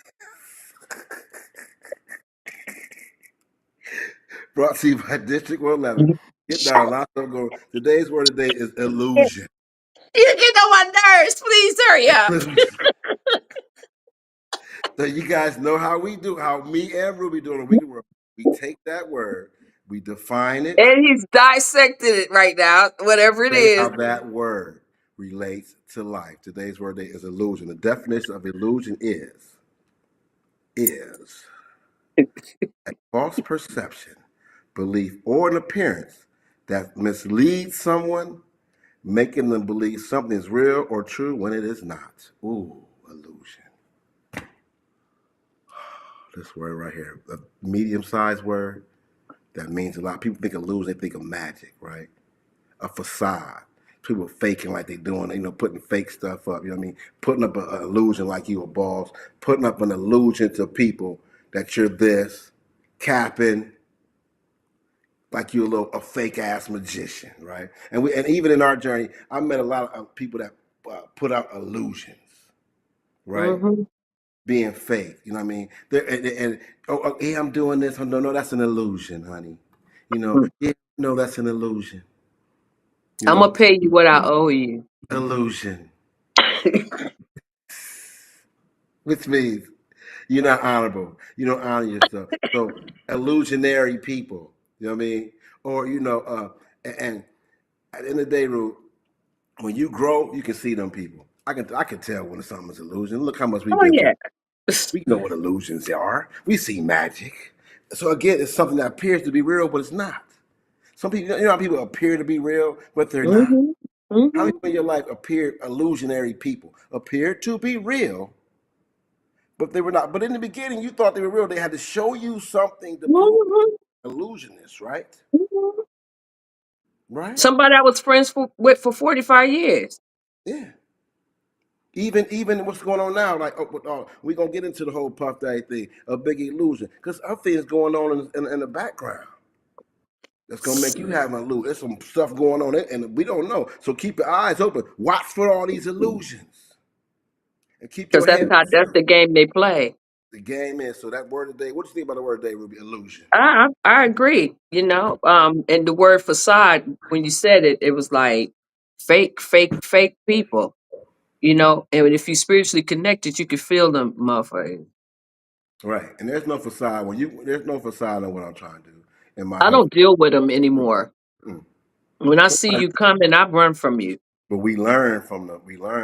brought to you by District 111. Get down, lots of go. Today's word today is illusion. You're getting on my nerves. Please hurry up. So you guys know how we do, how me and Ruby do on a weekly world. We take that word, we define it, And he's dissecting it right now, whatever it say is. how that word relates to life. Today's word today is illusion. The definition of illusion is false perception, belief, or an appearance that misleads someone, making them believe something is real or true when it is not. Ooh, illusion. This word right here, a medium-sized word that means a lot. People think of illusion, they think of magic, right? A facade. People faking like they doing, putting fake stuff up. You know what I mean? Putting up an illusion like you a boss, putting up an illusion to people that you're this, capping like you're a fake ass magician, right? And even in our journey, I met a lot of people that put out illusions, right? Mm-hmm. Being fake, you know what I mean? Oh, yeah, I'm doing this. Oh, no, that's an illusion, honey. Yeah, no, that's an illusion. You I'm know, gonna pay you what I owe you. illusion, which means you're not honorable. You don't honor yourself. So illusionary people, you know what I mean? Or and at the end of the day, Ru, when you grow, you can see them people. I can tell when something's illusion. Look how much we've Oh been through. yeah. We know what illusions are. We see magic. So again, it's something that appears to be real, but it's not. Some people, how people appear to be real, but they're not. Mm-hmm. How many Mm-hmm. in your life appear illusionary people appear to be real, but they were not. But in the beginning, you thought they were real. They had to show you something to prove Mm-hmm. illusionists, right? Mm-hmm. Right? Somebody I was with for 45 years. Yeah. Even what's going on now, like we're gonna get into the whole Puff Daddy thing, a big illusion, because other things going on in the background. That's gonna make you have an illusion. There's some stuff going on, and we don't know. So keep your eyes open. Watch for all these illusions, and keep Because your head up that's straight. the game they play. The game is so that word today. What do you think about the word today, Ruby? Illusion. I agree, and the word facade, when you said it, it was like fake people, and if you spiritually connected, you could feel them motherfuckers. Right. And there's no facade there's no facade on what I'm trying to do in my I humble. don't deal with them anymore. Mm. When I see Sometimes, you coming, I run from you. but we learn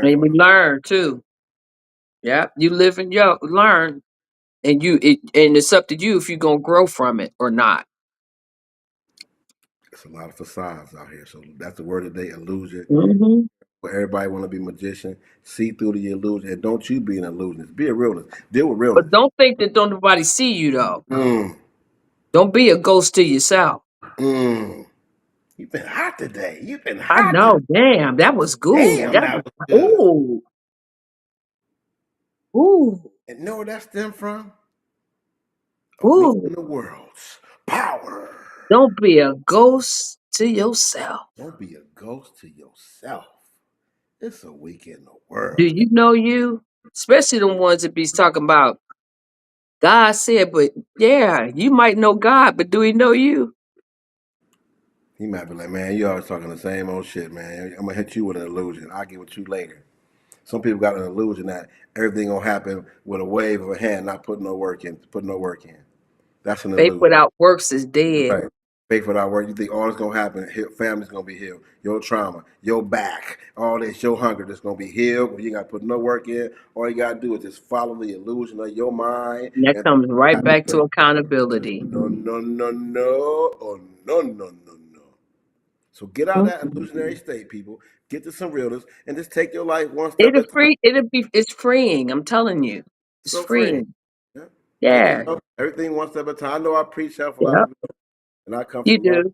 And from we them. learn too. Yeah. You live and you learn. And it's up to you if you're gonna grow from it or not. It's a lot of facades out here. So that's the word today, illusion. Hmm. Where everybody want to be a magician, see through the illusion, and don't you be an illusionist. Be a realist. Deal with realness. But don't think that don't nobody see you though. Mm, Don't be a ghost to yourself. mm. You've been hot today. You've been I hot today. know. Damn, that was good. Damn, That that was was good. ooh. Ooh. And know where that stemmed from? A week Ooh. in the world's power. Don't be a ghost to yourself. Don't be a ghost to yourself. It's a week in the Do world. you know you? Especially the ones that be talking about God said, but yeah, you might know God, but do he know you? He might be like, man, you always talking the same old shit, man. I'm gonna hit you with an illusion. I'll get with you later. Some people got an illusion that everything gonna happen with a wave of a hand, not putting no work in. Putting no work in. That's an Faith illusion. without works is dead. Right. Pay for that work. You think all that's gonna happen? Family's gonna be healed. Your trauma, your back, all this, your hunger, that's gonna be healed. You ain't gotta put no work in. All you gotta do is just follow the illusion of your mind, And that and comes right happen. back to accountability. No, no, no, no, oh, no, no, no, no. So get out of that Mhm. illusionary state, people. Get to some realness and just take your life one step at a time. It's freeing. I'm telling you. It's So free. freeing. Yeah. Take your Yeah. everything one step at a time. I know I preach health, a lot of Yep. people don't, and I come You from long. do.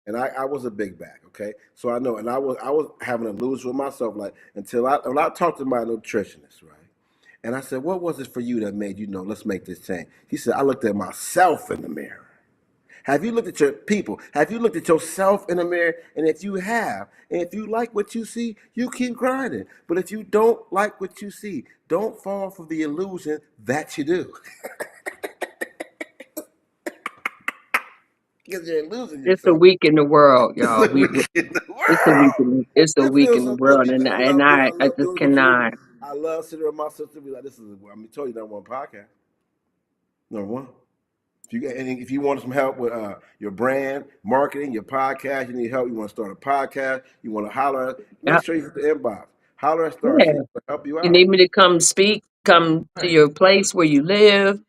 And I was a big back, okay? So I know, and I was having a lose with myself, like until when I talked to my nutritionist, right? And I said, what was it for you that made you know, let's make this change? He said, I looked at myself in the mirror. Have you looked at your people? Have you looked at yourself in the mirror? And if you have, and if you like what you see, you keep grinding. But if you don't like what you see, don't fall for the illusion that you do. Because you're losing It's a yourself. week in the world, It's y'all. a week in the It's a week world. in it's a It week feels in the so good world, and because I love doing. I I love just doing it with you. cannot. I love sitting with my sister. Be like, this is. I mean, told you that one podcast. Number one. If you want some help with your brand, marketing, your podcast, you need help. You want to start a podcast. You want to holler. Make Yep. sure you hit the inbox. Holler at Star Yeah. C to help you You out. need me to come speak, come to Right. your place where you live,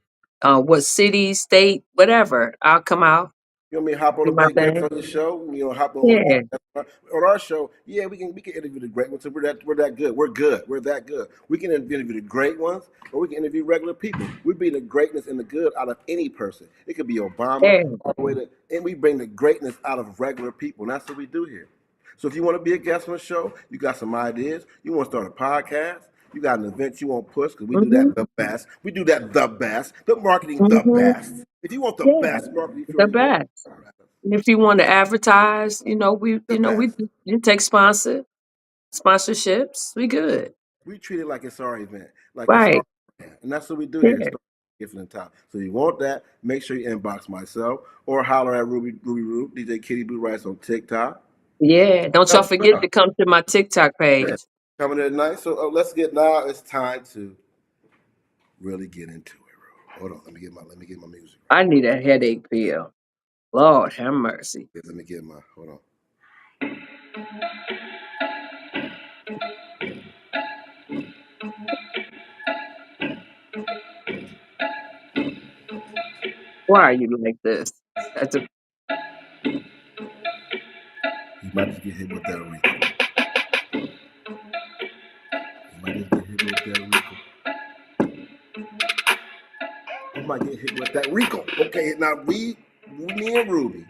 what city, state, whatever. I'll come out, You know what I mean? Hop on do a my big guest thing. on the show. You know, hop on Yeah. on our show. Yeah, we can interview the great ones. We're that good. We're good. We're that good. We can interview the great ones, or we can interview regular people. We bring the greatness and the good out of any person. It could be Obama Yeah. all the way to, and we bring the greatness out of regular people, and that's what we do here. So if you want to be a guest on the show, you got some ideas. You want to start a podcast. You got an event you want to push because we do Mm-hmm. that the best. We do that the best. The marketing the Mm-hmm. best. If you want the Yeah. best marketing, The you want best. And if you want to advertise, the we best. you take sponsorships. We good. We treat it like it's our event, like it's our Right. brand. And that's what we do here. Yeah. Start gifting and top. So you want that, make sure you inbox myself or holler at Ruby Roo, DJ Kitty Blue Rice on TikTok. Yeah. Don't y'all Help you forget out. to come to my TikTok Yeah. page. Coming in tonight. So let's get now. It's time to really get into it, bro. Hold on. Let me get my music I need a headache pill. Lord have mercy. right. Let me get my hold on. Why are you like this? That's a You might just get hit with that Rico. You might just get hit with that Rico. You might get hit with that Rico. Okay, now me and Ruby.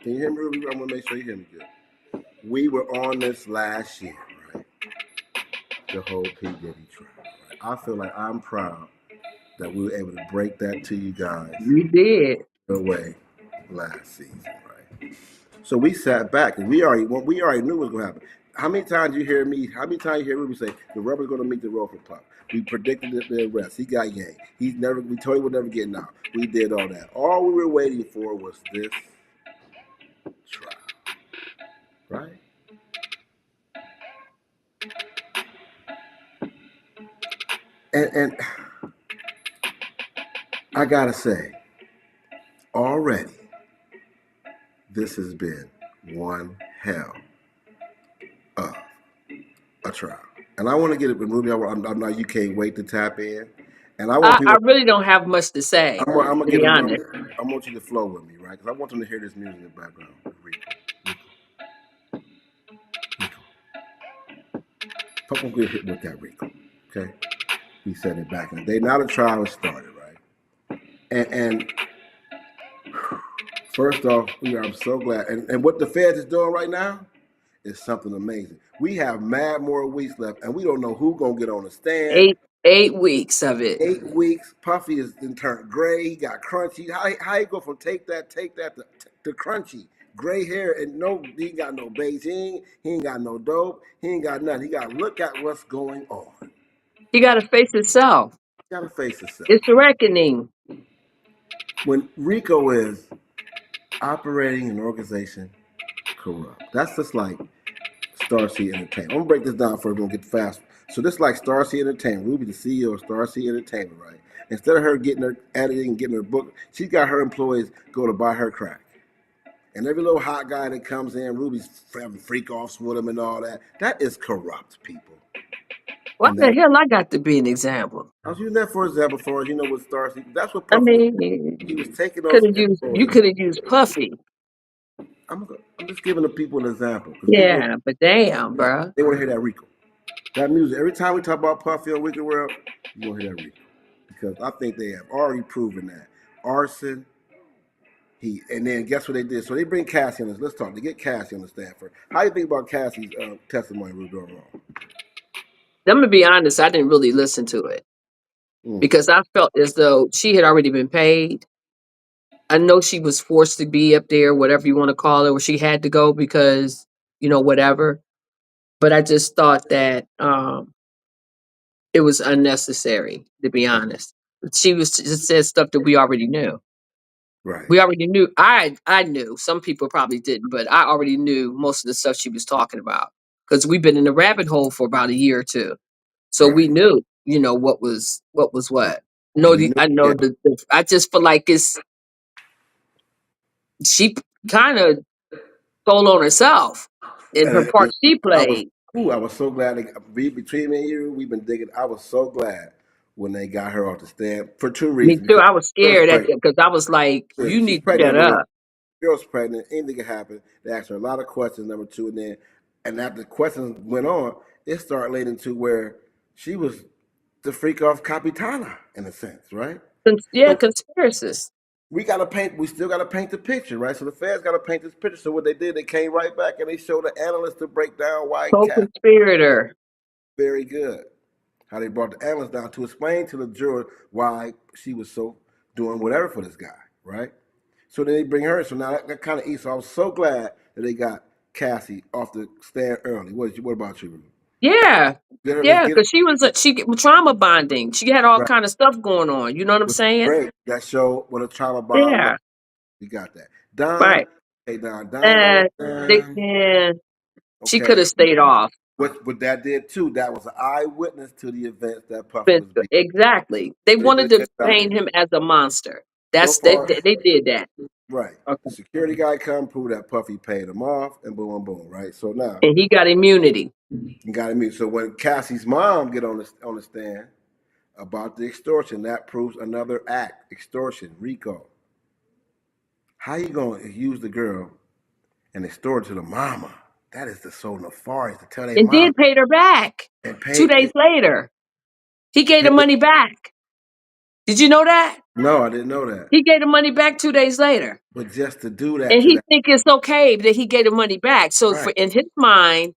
Can you hear me, Ruby? I'm gonna make sure you hear me good. We were on this last year, right? The whole P. Diddy trial. Right? I feel like I'm proud that we were able to break that to you guys you did. the way last season, right? So we sat back and we already knew what was gonna happen. How many times you hear me? How many times you hear Ruby say the rubber's gonna meet the road for Pop? We predicted the arrest. He got yanked. He's never. We told him we're never getting out. We did all that. All we were waiting for was this trial, right? And I gotta say, already this has been one hell of a trial. And I want to get it with Ruby. I'm not. You can't wait to tap in. And I want I people. really don't have much to say, I'm gonna to get be them. honest. I want you to flow with me, right? Because I want them to hear this music in the background. Rico, Rico. Pop will get hit with that Rico. Okay. We said it back in the day. Now the trial has started, right? And first off, I'm so glad. And what the feds is doing right now is something amazing. We have mad more weeks left, and we don't know who gonna get on the stand. 8 weeks of it. 8 weeks. Puffy is then turned gray. He got crunchy. How you go from take that to crunchy? Gray hair and no, he ain't got no Beijing. He ain't got no dope. He ain't got nothing. He got to look at what's going on. He got to face himself. He got to face himself. It's a reckoning. When Rico is operating an organization corrupt, that's just like Star Sea Entertainment. I'm gonna break this down first. We're gonna get fast. So this is like Star Sea Entertainment. Ruby, the CEO of Star Sea Entertainment, right? Instead of her getting her editing and getting her book, she's got her employees go to buy her crack. And every little hot guy that comes in, Ruby's having freak offs with him and all that. That is corrupt, people. Why And the that hell I got to be an example? I was using that for example, for as you know, with Star. That's what I Puffy was. He was mean, taking those could have used you influences. could have used Puffy. I'm just giving the people an example because people Yeah, but damn, bruh. they want to hear that Rico. That music. Every time we talk about Puffy on Wicked World, you want to hear that Rico because I think they have already proven that arson. And then guess what they did? So they bring Cassie on this. Let's talk. They get Cassie on the stand for. How do you think about Cassie's testimony we were doing wrong? I'm gonna be honest, I didn't really listen to it Mm, because I felt as though she had already been paid. I know she was forced to be up there, whatever you want to call it, or she had to go because, whatever. But I just thought that it was unnecessary, to be honest. She was just said stuff that we already knew. right. We already knew. I knew. Some people probably didn't, but I already knew most of the stuff she was talking about because we've been in the rabbit hole for about a year or two. So we Right. knew, what was what. And No, we knew. I know Yeah. I just feel like she kind of told on herself in her part she I was. played. Ooh, I was so glad. Between me and you, we've been digging. I was so glad when they got her off the stand for two Me reasons. too. Because I was the girl's scared at pregnant. that because I was like, Yeah, you she's need to pregnant. shut Number one, up. the girl's pregnant. Anything can happen. They asked her a lot of questions. Number two, and after the questions went on, it started leading to where she was the freak off Capitana in a sense, right? Yeah, So conspiracists. we still gotta paint the picture, right? So the feds gotta paint this picture. So what they did, they came right back and they showed the analysts to break down why Cat Co-conspirator. very good. How they brought the analyst down to explain to the juror why she was so doing whatever for this guy, right? So then they bring her. So now that kind of eats. So I was so glad that they got Cassie off the stand early. What about you? Yeah. Get her. Let's Yeah, get because she trauma bonding. She had all right. kind of stuff going on. You know what I'm Which is saying? great. That show with a trauma bond. Yeah. We got that. Don. Right. Hey Don. Don on And the they, stand. yeah, she could Okay. have stayed off. What that did too. That was an eyewitness to the events that Puffy was being. Exactly. They They wanted did to their job. paint him as a monster. So That's far, they did that. right. The Okay. security guy come prove that Puffy paid him off, and boom, boom, right. So now And he got immunity. you got to meet. So when Cassie's mom get on the stand about the extortion, that proves another act, extortion, RICO. How you gonna use the girl and extort to the mama? That is the so nefarious to tell their And mom then paid her back and 2 days later. He gave the pay. money back. Did you know that? No, I didn't know that. He gave the money back 2 days later. But just to do that And to he that, think it's okay that he gave the money back. So for right? in his mind,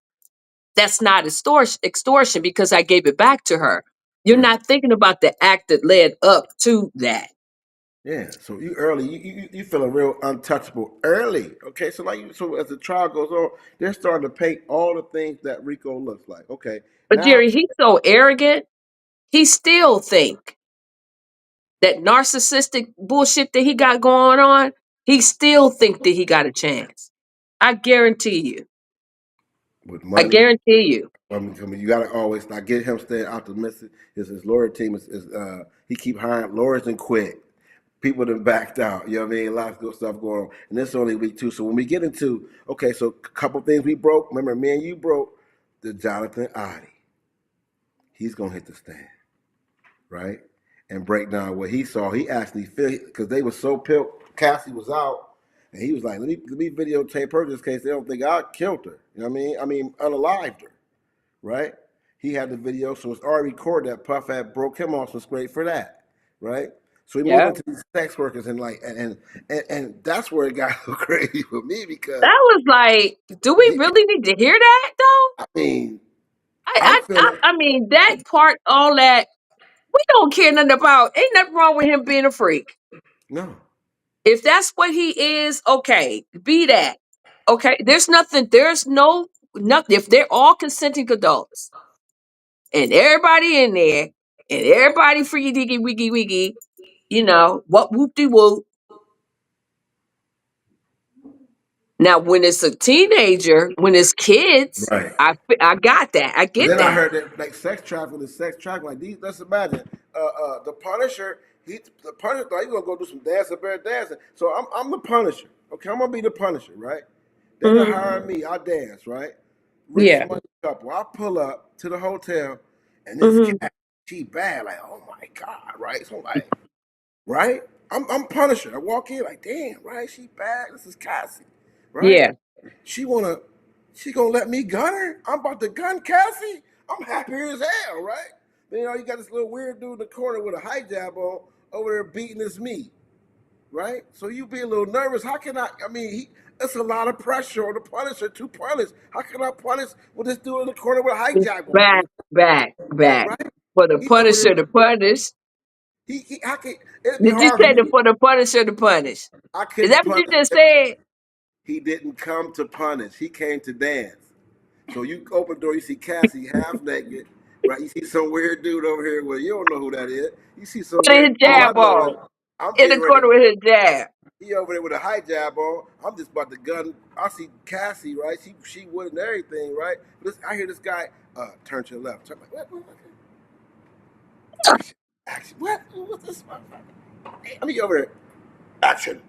that's not extortion because I gave it back to her. You're Right. not thinking about the act that led up to that. Yeah, so you early, you feeling real untouchable early. Okay, so so as the trial goes on, they're starting to paint all the things that Rico looks like. Okay, But now Jerry, he's so arrogant. He still think that narcissistic bullshit that he got going on. He still think that he got a chance. I guarantee you. with I money, guarantee you. I mean, you got to always not get him staying optimistic. His lawyer team is he keep hiring lawyers and quit. People that backed out. You know what I mean? A lot of good stuff going on, and this is only week two. So when we get into okay, so a couple things we broke. Remember, me and you broke the Jonathan Adi. He's gonna hit the stand, right? And break down what he saw. He actually feel because they were so pissed. Cassie was out, and he was like, "Let me videotape her just in case they don't think I killed her." You know what I mean? I mean, unalived her, right? He had the video, so it's already recorded that Puff had broke him off some scrape for that, right? So we move Yeah. into these sex workers and and that's where it got crazy for me because That was like, do we he, really need to hear that though? I mean, I I'm I I, feeling I mean that part, all that we don't care nothing about. Ain't nothing wrong with him being a freak. no, If that's what he is, okay, be that. Okay, there's nothing. There's nothing. If they're all consenting adults and everybody in there and everybody freaky diggy wiggy wiggy, what whoop de whoop. Now, when it's a teenager, when it's kids, right. I got that. I But get then I that. heard that like sex trafficking is sex trafficking. Like these, let's imagine the Punisher. The Punisher thought he gonna go do some dancing, bear dancing. So I'm the Punisher. Okay, I'm gonna be the Punisher, right? They done Hmm. hired me. I dance, right? Rich Yeah. money couple. I pull up to the hotel, and this Hmm. cat, she bad, like, oh my god, right? So I'm like, right? I'm Punisher. I walk in like, damn, right? She bad. This is Cassie, right? Yeah. She wanna, she gonna let me gun her? I'm about to gun Cassie. I'm happy as hell, right? Then you got this little weird dude in the corner with a hijab on over there beating his meat, right? So you be a little nervous. How can I? I mean, it's a lot of pressure on the Punisher to punish. How can I punish with this dude in the corner with a hijab on? Back. Right? For the He's over Punisher there. to punish. He I can. It'd be Did you hard for say me the to. for the Punisher to punish? I Is couldn't that what you punish. just said? He didn't come to punish. He came to dance. So you open the door, you see Cassie half naked, right? You see some weird dude over here. Well, you don't know who that is. You see some Put weird. his Oh, I jab know it. on. I'm In the getting ready. corner with his jab. He over there with a hijab on. I'm just about to gun. I see Cassie, right? She would and everything, right? I hear this guy turn to the left. Turn like what? Action, action. What? What's this? I mean, over there. Action.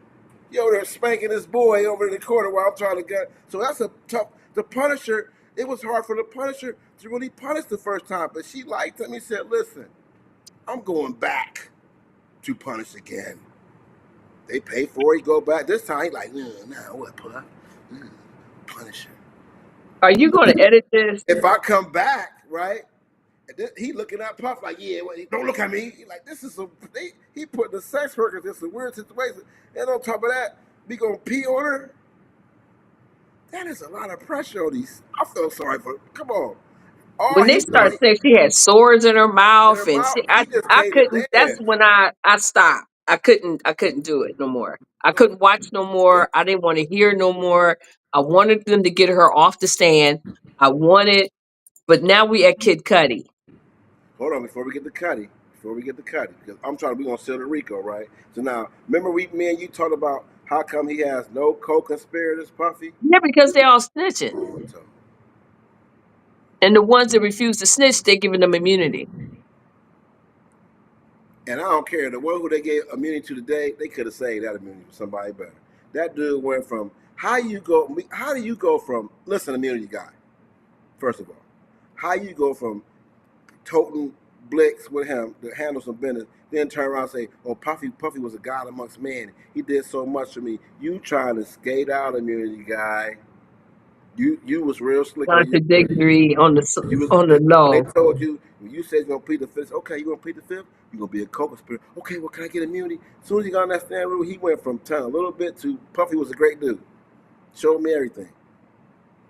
He over there spanking his boy over in the corner while I'm trying to gun. So that's a tough. The Punisher. It was hard for the Punisher to really punish the first time, but she liked him. He said, "Listen, I'm going back to punish again." They pay for it. He go back. This time he like, nah, what, Puff? Punisher. Are you going to edit this? If I come back, right? He looking at Puff like, yeah, well, don't look at me. He like, this is he put the sex workers in some weird situation. And on top of that, we gonna pee on her. That is a lot of pressure on these. I feel sorry for. Come on, all When they he start done saying she had sores in her in mouth her and mouth. I He just I came to couldn't. That's dance. when I stopped. I couldn't do it no more. I couldn't watch no more. I didn't want to hear no more. I wanted them to get her off the stand. I wanted, but now we at Kid Cudi. Hold on, before we get to Cuddy, because I'm trying to be on Puerto Rico, right? So now, remember me and you talked about how come he has no co-conspirators, Puffy? Yeah, because they all snitching, So, and the ones that refuse to snitch, they giving them immunity. and I don't care. The one who they gave immunity to today, they could have saved that immunity for somebody better. That dude went from how do you go from listen, immunity guy, first of all, how you go from toting Blix with him to handle some business, then turn around and say, "Oh, Puffy was a god amongst men. He did so much for me." You trying to skate out immunity guy? You was real slick on your. Contradictory on You was on the when they low. told you when you said you're gonna plead the fifth. Okay, you gonna plead the fifth? You gonna be a co-conspirator? Okay, well, can I get immunity? As soon as he got on that stand rule, he went from telling a little bit to Puffy was a great dude. Showed me everything.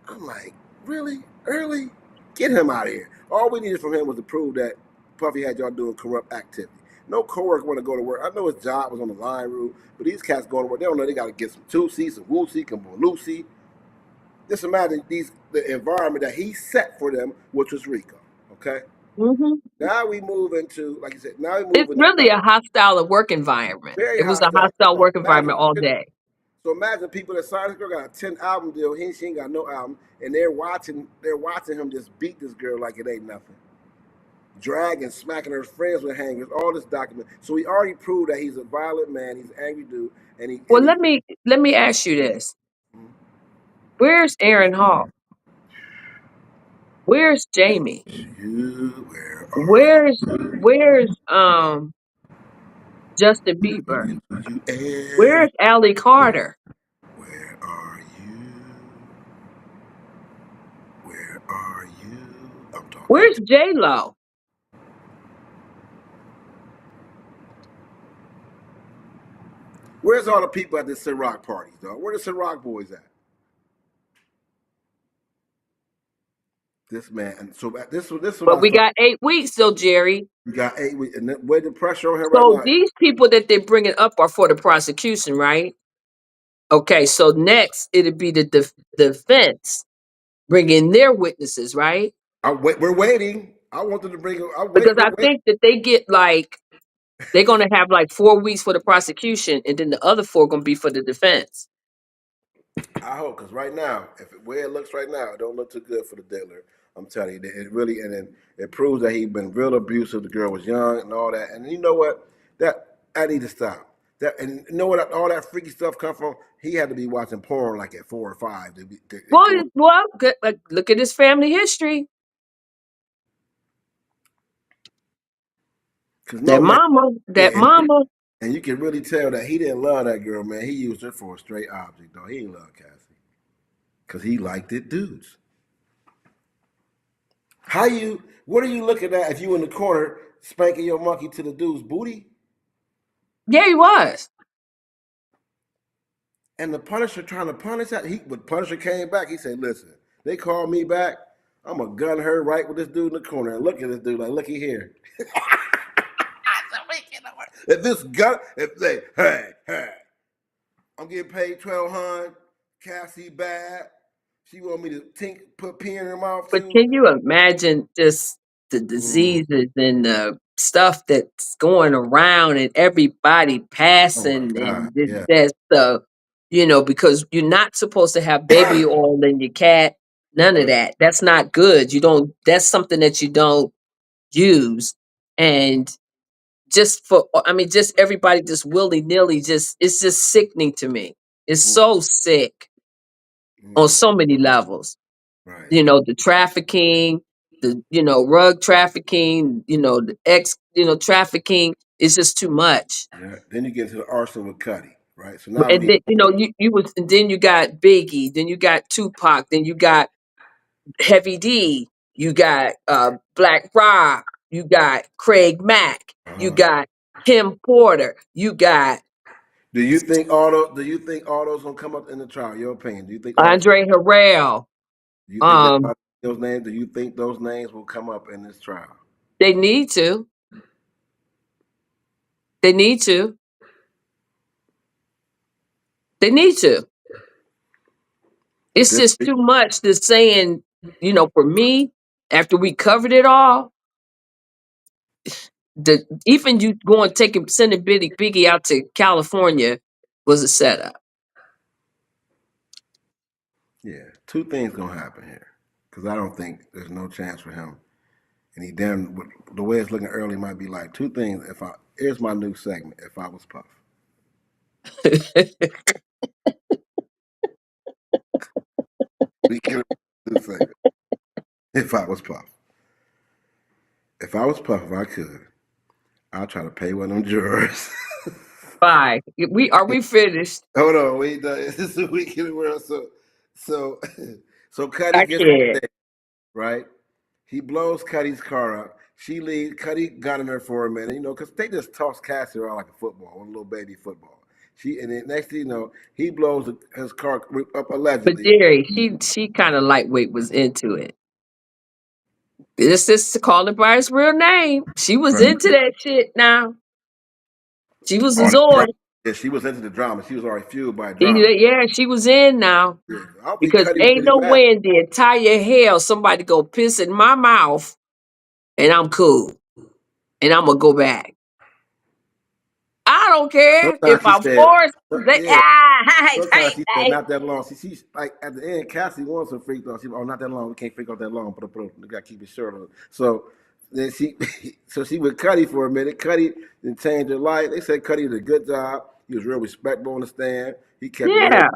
I'm like, really? Early? Get him out of here. All we needed from him was to prove that Puffy had y'all doing corrupt activity. No coworker want to go to work. I know his job was on the line rule, but these cats going to work. They don't know they got to get some Tusi, some Woosie, some Lucy. Just imagine the environment that he set for them, which was Rico. Okay. Hmm. Now we move into, like you said, now we It's move into really a hostile work environment. very It was a hostile. hostile work Imagine environment all day. so imagine people that signed this girl got a 10 album deal. She ain't got no album, and they're watching him just beat this girl like it ain't nothing, dragging, smacking her friends with hangers. All this document. So he already proved that he's a violent man. He's an angry dude, and he Well, and he. let me ask you this: where's Aaron Hall? Where's Jamie? You, where are Where's you? where's Justin Bieber? You air. Where's Allie Carter? Where are you? Where are you? I'm talking. Where's J Lo? Where's all the people at the Ciroc parties, dog? Where the Ciroc boys at? This man. So this is what But I we start. got 8 weeks though, Jerry. You got 8 weeks, and where the pressure on him right So now. these people that they're bringing up are for the prosecution, right? Okay, so next it'll be the defense bringing their witnesses, right? We're waiting. I want them to bring. I Because wait. We're I waiting. think that they get like they're gonna have like 4 weeks for the prosecution, and then the other 4 gonna be for the defense. I hope because right now, if it, where it looks right now, it don't look too good for the dealer. I'm telling you, it really and then it proves that he's been real abusive. The girl was young and all that. And you know what? That I need to stop. That and you know what all that freaky stuff come from? He had to be watching porn like at 4 or 5 to Well, go. good, like, look at his family history. Cause no man, That yeah, mama. and you can really tell that he didn't love that girl, man. He used her for a straight object, though. He didn't love Cassie, cause he liked it, dudes. How you? What are you looking at if you in the corner spanking your monkey to the dude's booty? Yeah, he was. And the Punisher trying to punish that. When Punisher came back, he said, "Listen, they called me back. I'm gonna gun her right with this dude in the corner and look at this dude like, looky here. If this gun, if they, hey, I'm getting paid 1,200. Cassie bad. She want me to put pee in her mouth But too. can you imagine just the Mm. diseases and the stuff that's going around and everybody Oh my passing God, and this, yeah. that stuff, because you're not supposed to have baby oil in your cat. None of that. That's not good. You don't, that's something that you don't use. And just everybody just willy nilly, it's just sickening to me. It's Mm, so sick on mm, so many levels. right. The trafficking, rug trafficking, the trafficking is just too much. Yeah. Then you get into the arsenal with Cuddy, right? So now we And need. then and then you got Biggie, then you got Tupac, then you got Heavy D, you got Black Rob, you got Craig Mack, you Uh, got Kim Porter, you got Do you think all those gonna come up in the trial? Your opinion? Do you think all? Andre Harrell. Do you think that Um, those names? Do you think those names will come up in this trial? they need to. They need to. They need to. But It's this, just too much to saying, for me, after we covered it all, even you going taking sending Biggie out to California was a setup. yeah, two things gonna happen here, because I don't think there's no chance for him. And he damn the way it's looking early might be like two things. If I Here's my new segment. If I was Puff, we can new segment. If I was Puff, if I could, I'll try to pay one of them jurors. Bye. We finished? Hold on, wait, no, this is a week in the world. So, so Cuddy I gets can't. there, right? He blows Cuddy's car up. She leaves. Cuddy gunning her for a minute, because they just toss Cassie around like a football, one little baby football. And then next thing you know, he blows his car up But allegedly. Jerry, she kind of lightweight was into it. This is to call it by its real name. She was Right. into that shit. Now she was a Oh, the drama. Zord. Yeah, she was into the drama. She was already fueled by drama. Yeah, she was in now. Yeah. I don't think Because Cuddy was ain't really no mad. way in the entire hell somebody go piss in my mouth and I'm cool and I'm gonna go back. I don't care if Sometimes she I'm said, forced. yeah. Hey, Sometimes hey, she said hey. not that long. She's like at the end, Cassie wants some freak though. She not that long. We can't freak out that long. We gotta keep it short. So then she with Cuddy for a minute. Cuddy then changed her life. They said Cuddy did a good job. He was real respectful on the stand. He kept it real Yeah,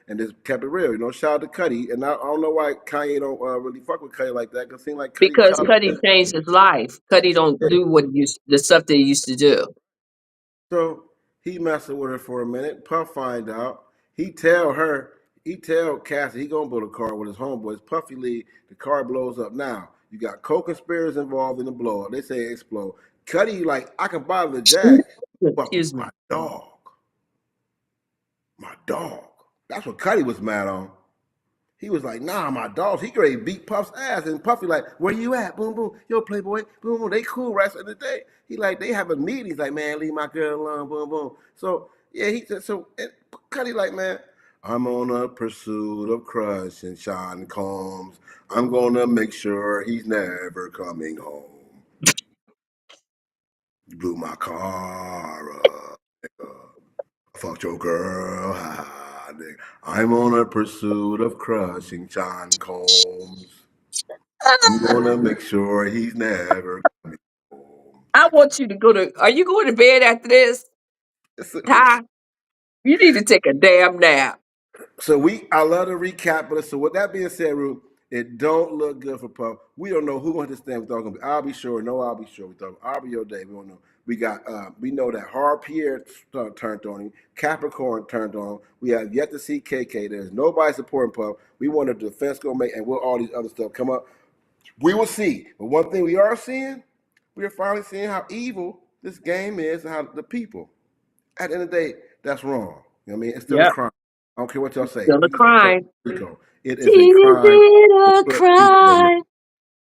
and just kept it real. Shout out to Cuddy. And I don't know why Kanye don't really fuck with Cuddy like that. Cause it seems like Cuddy because child. Cuddy changed his life. Cuddy don't do the stuff that he used to do. So he messing with her for a minute. Puff find out. He tell Cassie he gonna build a car with his homeboys. Puffy leave, the car blows up. Now you got co-conspirators involved in the blow up. They say it explode. Cuddy like I can buy the Jag. Fuck with Excuse me. my dog. My dog. That's what Cuddy was mad on. He was like, nah, my dogs. He ready to beat Puff's ass. And Puffy like, where you at? Boom, boom. Yo, Playboy. Boom, boom. They cool right in the day. He like, they having meetings like, man, leave my girl alone. Boom, boom. So, yeah, he said, so and Cuddy like, man, I'm on a pursuit of crushing Sean Combs. I'm going to make sure he's never coming home. You blew my car up. Fuck your girl. Nigga. I'm on a pursuit of crushing Sean Combs. I'm gonna make sure he's never coming home. I want you to go to. Are you going to bed after this? Ty, you need to take a damn nap. I love to recap, but so with that being said, Rue, it don't look good for Puff. We don't know who going to stand. We thought gonna be. I'll be sure. No, I'll be sure. We thought I'll be your day. We don't know. We got. We know that Hard Pierre turned on him. Capricorn turned on him. We have yet to see KK. There's nobody supporting Puff. We want a defense gonna make, and will all these other stuff come up. We will see. But one thing we are seeing, we are finally seeing how evil this game is and how the people. At the end of the day, that's wrong. You know what I mean? It's still a Yep. crime. I don't care what y'all say. Still a We can say crime. Rico. It is a Is crime it to a put people in there. crime?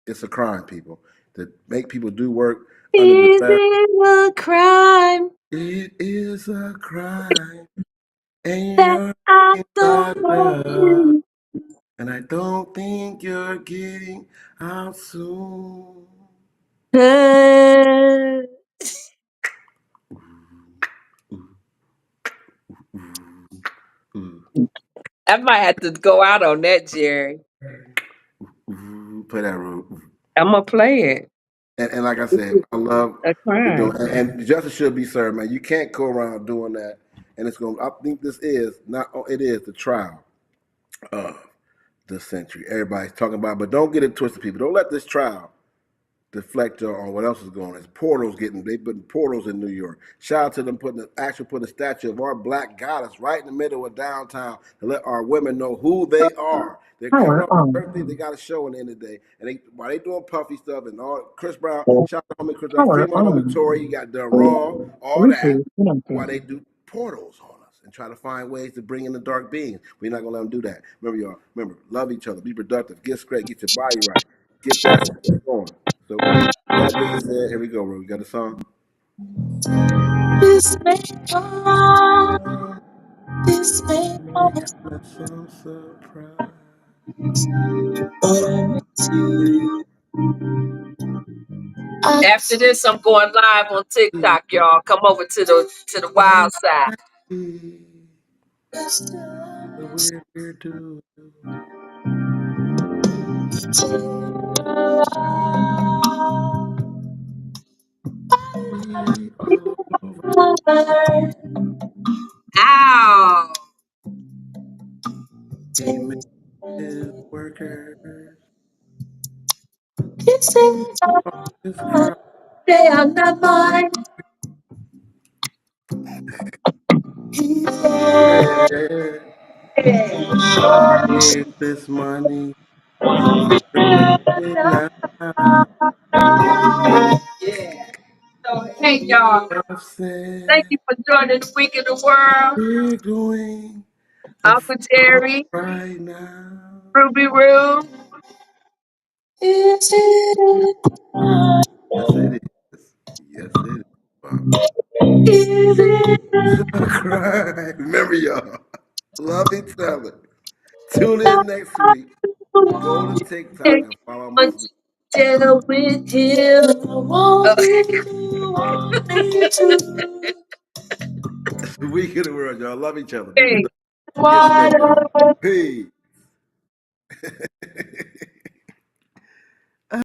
It's a crime, people. To make people do work under Is duress. it a crime It is a crime. And that you're I don't locked want up. you And I don't think you're getting out soon. to? Ooh, I might have to go out on that, Jerry. play that rule. I'm gonna play it. And like I This said, is I love a what we're doing. crime. And justice should be served, man. You can't go around doing that. And it's going. I think this is not. It is the trial of the century. Everybody's talking about, it, but don't get it twisted, people. Don't let this trial deflect on what else is going on. It's portals they putting portals in New York. Shout out to them putting a statue of our black goddess right in the middle of downtown to let our women know who they are. They're coming Power up on. with everything. They got a show in the end of the day. And while they doing puffy stuff and all Chris Brown, shout out to homie Chris Brown, free Power my homie on. Tory, he got done raw, all that. Bluetooth While connected. they do portals on us and try to find ways to bring in the dark beings. We're not gonna let them do that. Remember, y'all. Remember, love each other, be productive, get straight, get your body right, get that stuff going. So that being said, here we go, bro. We got a song. This may come, this may May come, have some surprise. but I'm with you. After this, I'm going live on TikTok, y'all. Come over to the wild side. The weird do we all over Ow! we make his workers This is all this crime. they are not mine. Here's this money. Bring it now. Yeah. So, hey, y'all. I Thank said you for joining the Week in the World. we're doing a Uncle funeral Jerry, right now. Ruby Roo. Is it Yes, it is. Yes, it is, Bob. is it It's a crime. Remember, y'all. Love each other. Tune in next week. Go to TikTok and follow my much tell with him? I want you, want me to. week of the world, y'all. Love each other. Be Hey. productive. Get Wide straight, y'all. open. Peace.